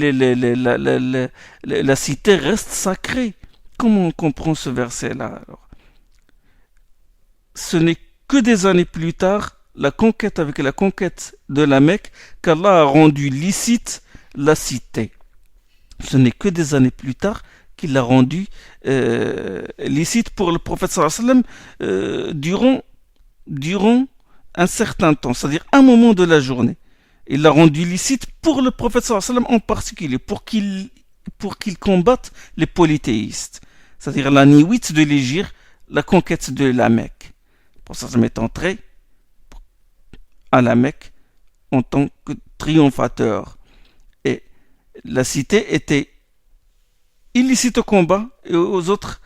la cité reste sacrée. Comment on comprend ce verset-là alors? Ce n'est que des années plus tard, avec la conquête de la Mecque, qu'Allah a rendu licite la cité. Ce n'est que des années plus tard qu'il l'a rendu licite pour le prophète sallallahu alayhi wa sallam durant un certain temps, c'est-à-dire un moment de la journée. Il l'a rendu licite pour le prophète sallallahu alayhi wa sallam en particulier, pour qu'il combatte les polythéistes, c'est-à-dire la nuit de l'Hégire, la conquête de la Mecque. Le prophète sallallahu alayhi wa sallam est entré à la Mecque en tant que triomphateur. Et la cité était illicite au combat et aux autres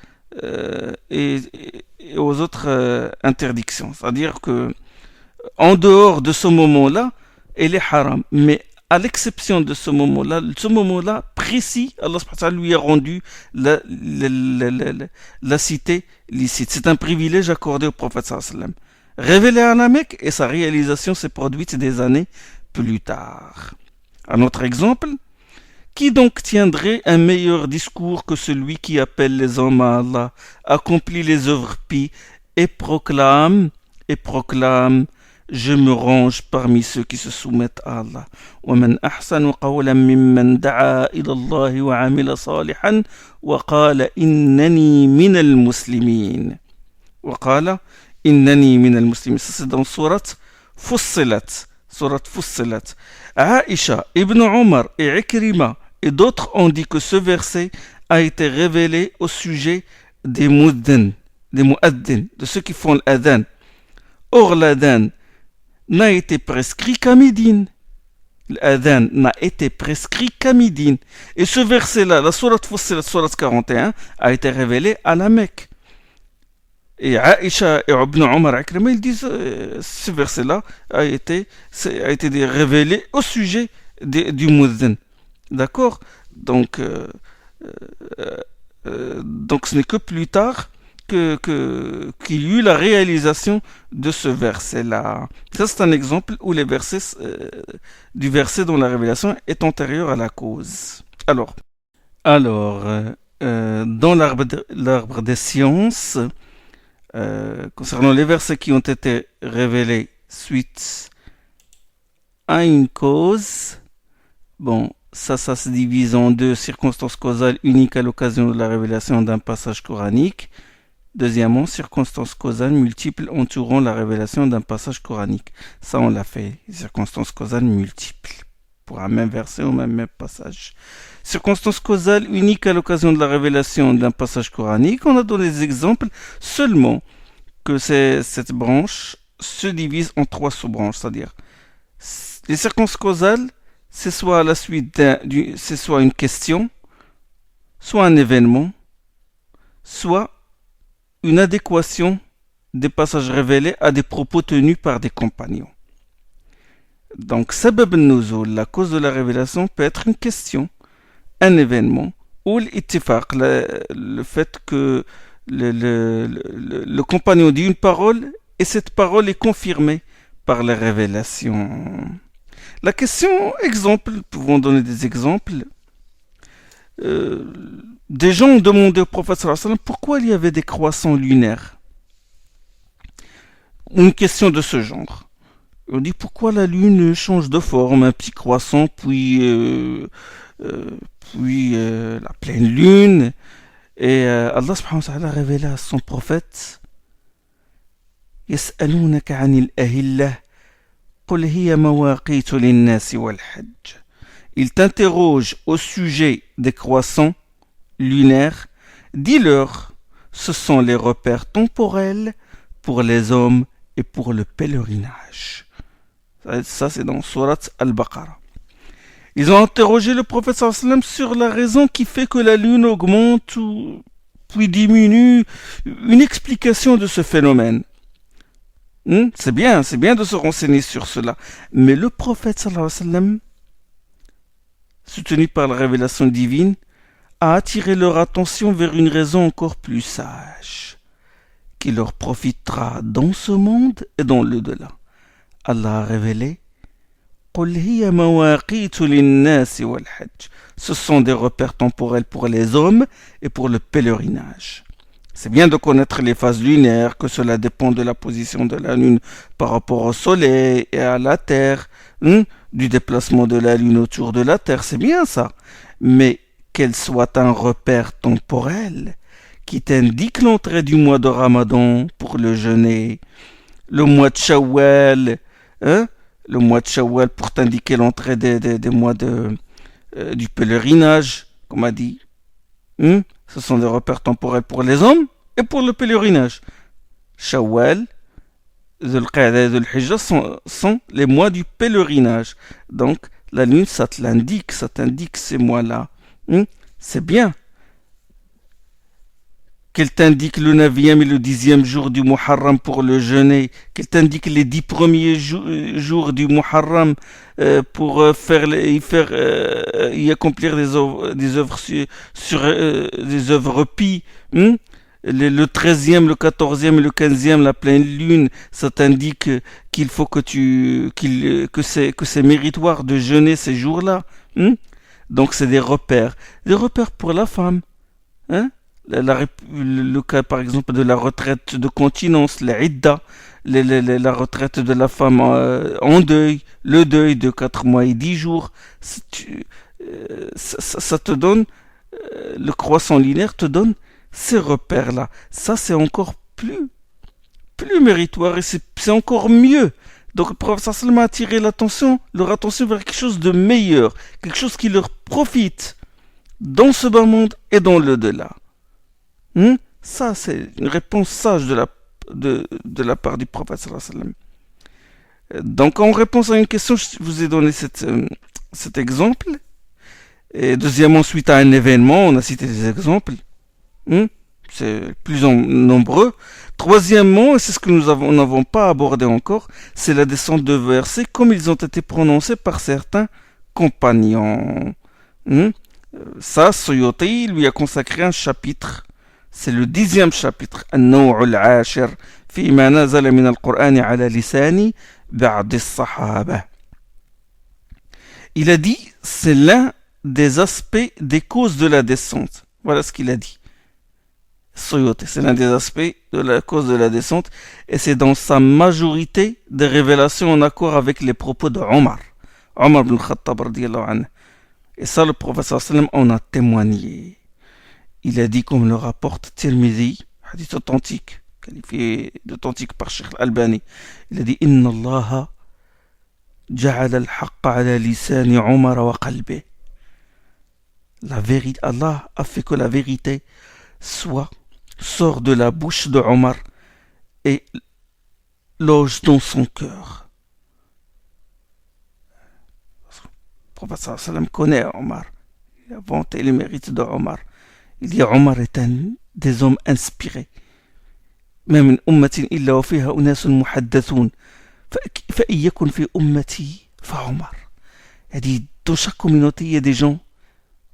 interdictions. C'est-à-dire que en dehors de ce moment-là, elle est haram. Mais à l'exception de ce moment-là précis, Allah subhanahu wa ta'ala lui a rendu la cité licite. C'est un privilège accordé au prophète sallallahu alayhi wa sallam. Révélé à la Mecque et sa réalisation s'est produite des années plus tard. Un autre exemple, Qui donc tiendrait un meilleur discours que celui qui appelle les hommes à Allah, accomplit les œuvres pies et proclame, je me range parmi ceux qui se soumettent à Allah. ومن أحسن قولا ممن دعا إلى الله وعمل صالحا وقال إنني من المسلمين. وقال إنني من المسلمين. Ça c'est dans sourate Fussilat. Sourate Fussilat. Aïcha, Ibn Omar et Ikrima et d'autres ont dit que ce verset a été révélé au sujet des muaddin, de ceux qui font l'adhan. Or l'adhan n'a été prescrit qu'à Médine. L'adhan n'a été prescrit qu'à Médine. Et ce verset-là, la sourate Fussilat, sourate 41, a été révélé à la Mecque. Et Aïcha et Ibn Omar Ikrima, ils disent ce verset-là a été révélé au sujet du muaddin. D'accord? Donc ce n'est que plus tard qu'il y eut la réalisation de ce verset-là. Ça, c'est un exemple où les versets du verset dont la révélation est antérieure à la cause. Alors dans l'arbre des sciences, concernant les versets qui ont été révélés suite à une cause, bon, ça se divise en deux circonstances causales uniques à l'occasion de la révélation d'un passage coranique. Deuxièmement, circonstances causales multiples entourant la révélation d'un passage coranique. Ça, on l'a fait, circonstances causales multiples, pour un même verset ou même passage. Circonstances causales uniques à l'occasion de la révélation d'un passage coranique, on a donné des exemples seulement que cette branche se divise en trois sous-branches, c'est-à-dire les circonstances causales, c'est soit à la suite c'est soit une question, soit un événement, soit une adéquation des passages révélés à des propos tenus par des compagnons. Donc, sabab al-nuzul, la cause de la révélation, peut être une question, un événement, ou l'ittifaq, le fait que le compagnon dit une parole et cette parole est confirmée par la révélation. La question, exemple, pouvons donner des exemples. Des gens ont demandé au prophète sallallahu alayhi wa sallam pourquoi il y avait des croissants lunaires. Une question de ce genre. On dit pourquoi la lune change de forme, un petit croissant, puis la pleine lune. Et Allah subhanahu wa ta'ala a révélé à son prophète يسألونك عن الأهلة قل هي مواقيت للناس والحج. Il t'interroge au sujet des croissants lunaires. Dis-leur, ce sont les repères temporels pour les hommes et pour le pèlerinage. Ça c'est dans Surat Al-Baqarah. Ils ont interrogé le prophète sallallahu alayhi wa sallam sur la raison qui fait que la lune augmente ou puis diminue, une explication de ce phénomène. C'est bien de se renseigner sur cela. Mais le prophète sallallahu alayhi wa sallam, soutenu par la révélation divine, a attiré leur attention vers une raison encore plus sage, qui leur profitera dans ce monde et dans l'au-delà. Allah a révélé ce sont des repères temporels pour les hommes et pour le pèlerinage. C'est bien de connaître les phases lunaires, que cela dépend de la position de la lune par rapport au soleil et à la terre, du déplacement de la lune autour de la terre, c'est bien ça. Mais qu'elle soit un repère temporel qui t'indique l'entrée du mois de Ramadan pour le jeûner, le mois de Shawwal, le mois de Shawwal pour t'indiquer l'entrée des mois du pèlerinage, comme on a dit. Ce sont des repères temporels pour les hommes et pour le pèlerinage. Shawwal, Dhul Qa'da et Dhul Hijjah sont les mois du pèlerinage. Donc, la lune, ça t'indique ces mois-là. C'est bien. Qu'elle t'indique le 9e et le 10e jour du Muharram pour le jeûner, qu'elle t'indique les 10 premiers jours du Muharram pour y accomplir des œuvres des œuvres pies. Le 13e, le 14e et le 15e, la pleine lune, ça t'indique qu'il faut que c'est méritoire de jeûner ces jours-là. Donc c'est des repères. Des repères pour la femme. Hein? Le cas par exemple de la retraite de continence, la idda, la retraite de la femme en deuil, le deuil de 4 mois et 10 jours. Ça te donne, le croissant linéaire te donne ces repères-là. Ça c'est encore plus méritoire et c'est encore mieux. Donc le prophète sallam a attiré leur attention vers quelque chose de meilleur, quelque chose qui leur profite dans ce bas monde et dans le-delà. Ça, c'est une réponse sage de la part du prophète sallam. Donc en réponse à une question, je vous ai donné cet exemple. Et deuxièmement, suite à un événement, on a cité des exemples. C'est plus nombreux. Troisièmement, et c'est ce que nous n'avons pas abordé encore, c'est la descente de versets comme ils ont été prononcés par certains compagnons. Ça, Suyuti lui a consacré un chapitre. C'est le 10e chapitre. النوع العاشر فيما نزل من القرآن على لسان بعض الصحابة. Il a dit, c'est l'un des aspects des causes de la descente. Voilà ce qu'il a dit. Suyuti, c'est l'un des aspects de la cause de la descente et c'est dans sa majorité des révélations en accord avec les propos de Omar ibn Khattab radiyallahu anhu. Et ça, le prophète sallam en a témoigné. Il a dit, comme le rapporte Tirmidhi, hadith authentique, qualifié d'authentique par Cheikh Al-Albani, il a dit, Inna Allah ja'ala al-haqqa ala lisani Omar wa qalbi. La vérité, Allah a fait que la vérité sort de la bouche de Omar et loge dans son cœur. Le prophète sallam connaît Omar. Il a vanté les mérites de Omar. Il dit Omar est un des hommes inspirés. ما من أمة إلا وفيها أناس محدثون فإن يكن في أمتي فعمر. Il dit dans chaque communauté il y a des gens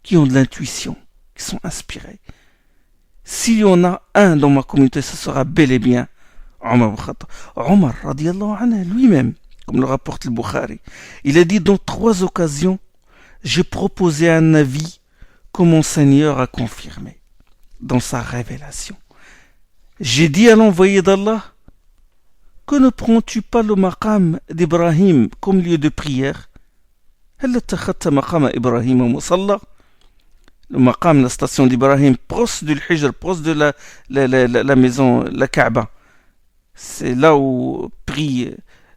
qui ont de l'intuition, qui sont inspirés. S'il y en a un dans ma communauté, ce sera bel et bien Omar ibn Khattab. Omar radiyallahu anhu lui-même, comme le rapporte le Bukhari, il a dit dans 3 occasions, j'ai proposé un avis que mon Seigneur a confirmé dans sa révélation. J'ai dit à l'envoyé d'Allah, que ne prends-tu pas le maqam d'Ibrahim comme lieu de prière? هل اتخذت مقام إبراهيم مصلى? Le maqam, la station d'Ibrahim, proche du Hijr, proche de la maison, la Kaaba. C'est là où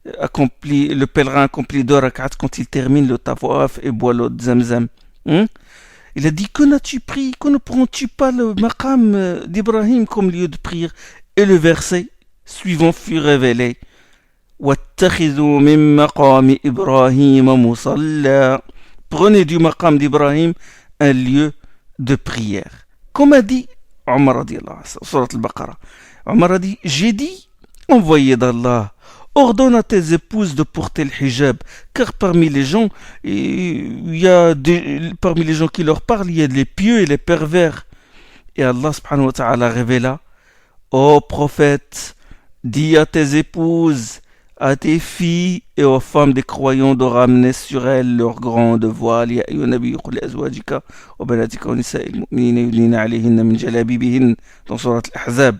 le pèlerin accomplit 2 rak'at quand il termine le tawaf et boit l'eau de Zamzam. Il a dit, que ne prends-tu pas le maqam d'Ibrahim comme lieu de prière? Et le verset suivant fut révélé. وَاتَّخِذُوا مِن مَقَامِ إِبْرَاهِيمَ مُصَلَّى. Prenez du maqam d'Ibrahim un lieu de prière. Comme a dit Omar radiyallahu anhu, surat al-Baqarah. Omar a dit, j'ai dit, envoyé d'Allah, ordonne à tes épouses de porter le hijab, car parmi les gens qui leur parlent, il y a les pieux et les pervers. Et Allah subhanahu wa ta'ala révéla, ô prophète, dis à tes épouses, à tes filles et aux femmes des croyants de ramener sur elles leur grande voile. Ya ayyuhan nabiyyu qul li azwajika wa banatika wa nisa'il mu'minina yudnina 'alayhinna min jalabibihin dans sourate al-Ahzab.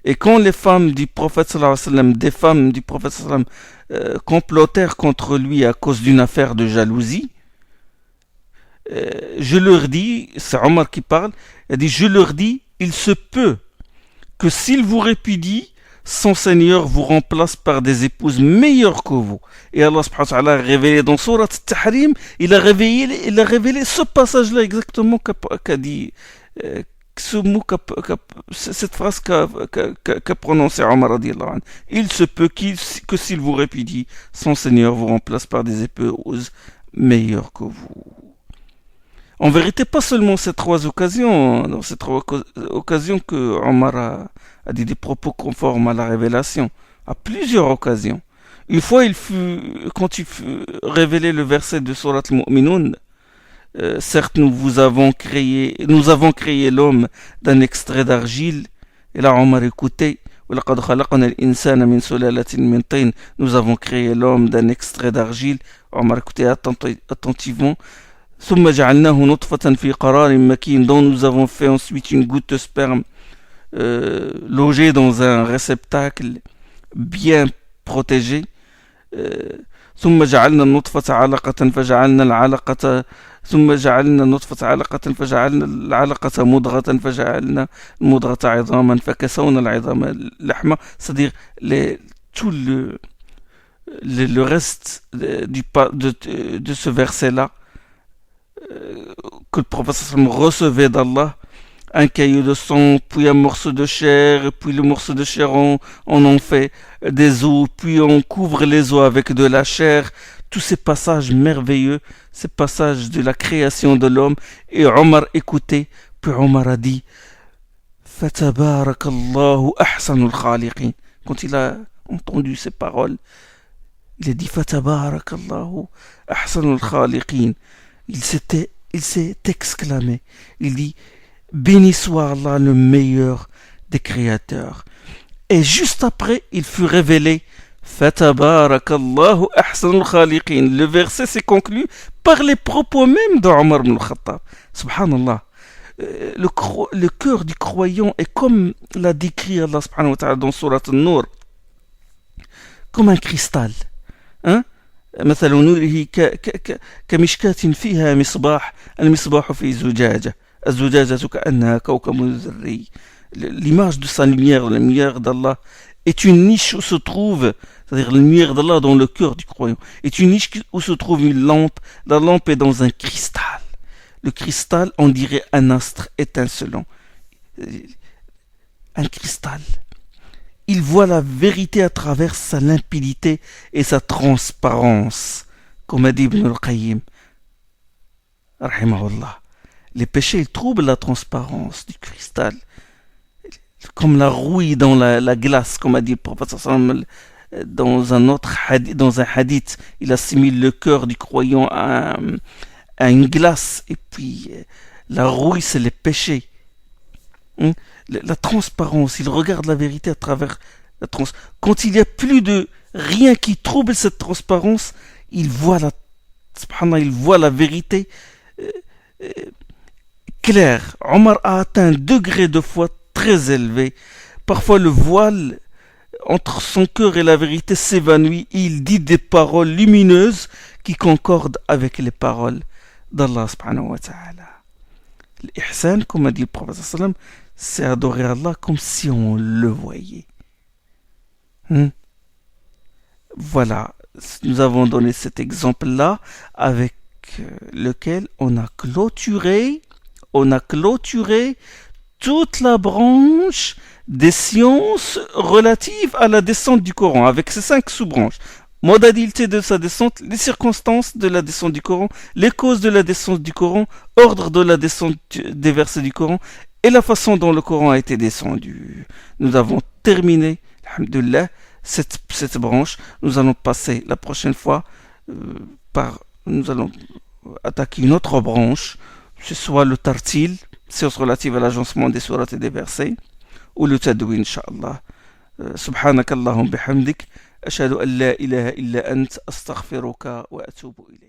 Et quand les femmes du prophète sallallahu alayhi wa sallam, des femmes du prophète sallallahu alayhi wa sallam, complotèrent contre lui à cause d'une affaire de jalousie, je leur dis, c'est Omar qui parle, il dit, je leur dis, il se peut que s'il vous répudie, son Seigneur vous remplace par des épouses meilleures que vous. Et Allah subhanahu wa ta'ala a révélé dans Surat Al-Tahrim, il a révélé ce passage-là exactement qu'a dit, cette phrase qu'a prononcée Omar radiyallahu anhu. Il se peut que s'il vous répudie, son Seigneur vous remplace par des épouses meilleures que vous. En vérité, pas seulement ces 3 occasions, dans ces 3 occasions que Omar a dit des propos conformes à la révélation, à plusieurs occasions. Une fois, quand il fut révélé le verset de Surat al-Mu'minun, certes nous avons créé l'homme d'un extrait d'argile, et là Omar écoutait, nous avons créé l'homme d'un extrait d'argile. Omar écoutait attentivement. ثم جعلناه نطفة في قرار مكين, dont nous avons fait ensuite une goutte de sperme logée dans un réceptacle bien protégé. ثم جعلنا النطفة علقة فجعلنا العلقة ثم جعلنا النطفة علقة فجعلنا العلقة مضغة فجعلنا المضغة عظاما فكسونا العظام لحما, c'est-à-dire tout le reste de ce verset-là que le prophète recevait d'Allah, un caillou de sang, puis un morceau de chair, puis le morceau de chair on en fait des os, puis on couvre les os avec de la chair. Tous ces passages merveilleux, ces passages de la création de l'homme. Et Omar écoutait, puis Omar a dit Fatabarakallahu ahsanul khaliqin. Quand il a entendu ces paroles, il a dit Fatabarakallahu ahsanul khaliqin. Il s'est exclamé, il dit béni soit Allah, le meilleur des créateurs. Et juste après, il fut révélé Fatabarakallahu ahsanul khaliqin. Le verset s'est conclu par les propos même d'Omar ibn al-Khattab. Subhanallah. Le cœur du croyant est comme l'a décrit Allah subhanahu wa ta'ala dans Surat An-Nur, comme un cristal. Hein? مثل نوره كمشكاة فيها مصباح المصباح في زجاجة الزجاجة كأنها كوكب دري. L'image de sa lumière, la lumière d'Allah, est une niche où se trouve, c'est-à-dire la lumière d'Allah dans le cœur du croyant, est une niche où se trouve une lampe. La lampe est dans un cristal. Le cristal, on dirait un astre étincelant. Un cristal. Il voit la vérité à travers sa limpidité et sa transparence. Comme a dit Ibn al-Qayyim, rahimahullah. Les péchés, ils troublent la transparence du cristal. Comme la rouille dans la glace, comme a dit le prophète dans un autre hadith, dans un hadith, il assimile le cœur du croyant à une glace. Et puis, la rouille, c'est les péchés. La transparence, il regarde la vérité à travers la transparence. Quand il n'y a plus de rien qui trouble cette transparence, il voit la vérité claire. Omar a atteint un degré de foi très élevé. Parfois le voile entre son cœur et la vérité s'évanouit et il dit des paroles lumineuses qui concordent avec les paroles d'Allah subhanahu wa ta'ala. L'ihsan, comme a dit le prophète sallam, c'est adorer Allah comme si on le voyait. Voilà, nous avons donné cet exemple-là avec lequel on a clôturé toute la branche des sciences relatives à la descente du Coran, avec ces 5 sous-branches. Modalité de sa descente, les circonstances de la descente du Coran, les causes de la descente du Coran, ordre de la descente des versets du Coran, et la façon dont le Coran a été descendu. Nous avons terminé, alhamdoulilah, cette branche. Nous allons passer la prochaine fois nous allons attaquer une autre branche, ce soit le tartil, science relative à l'agencement des sourates et des versets, ou le tadwin, incha'Allah. Subhanakallahum bihamdik, ashhadu an la ilaha illa ant, astaghfiruka wa atubu ilayk.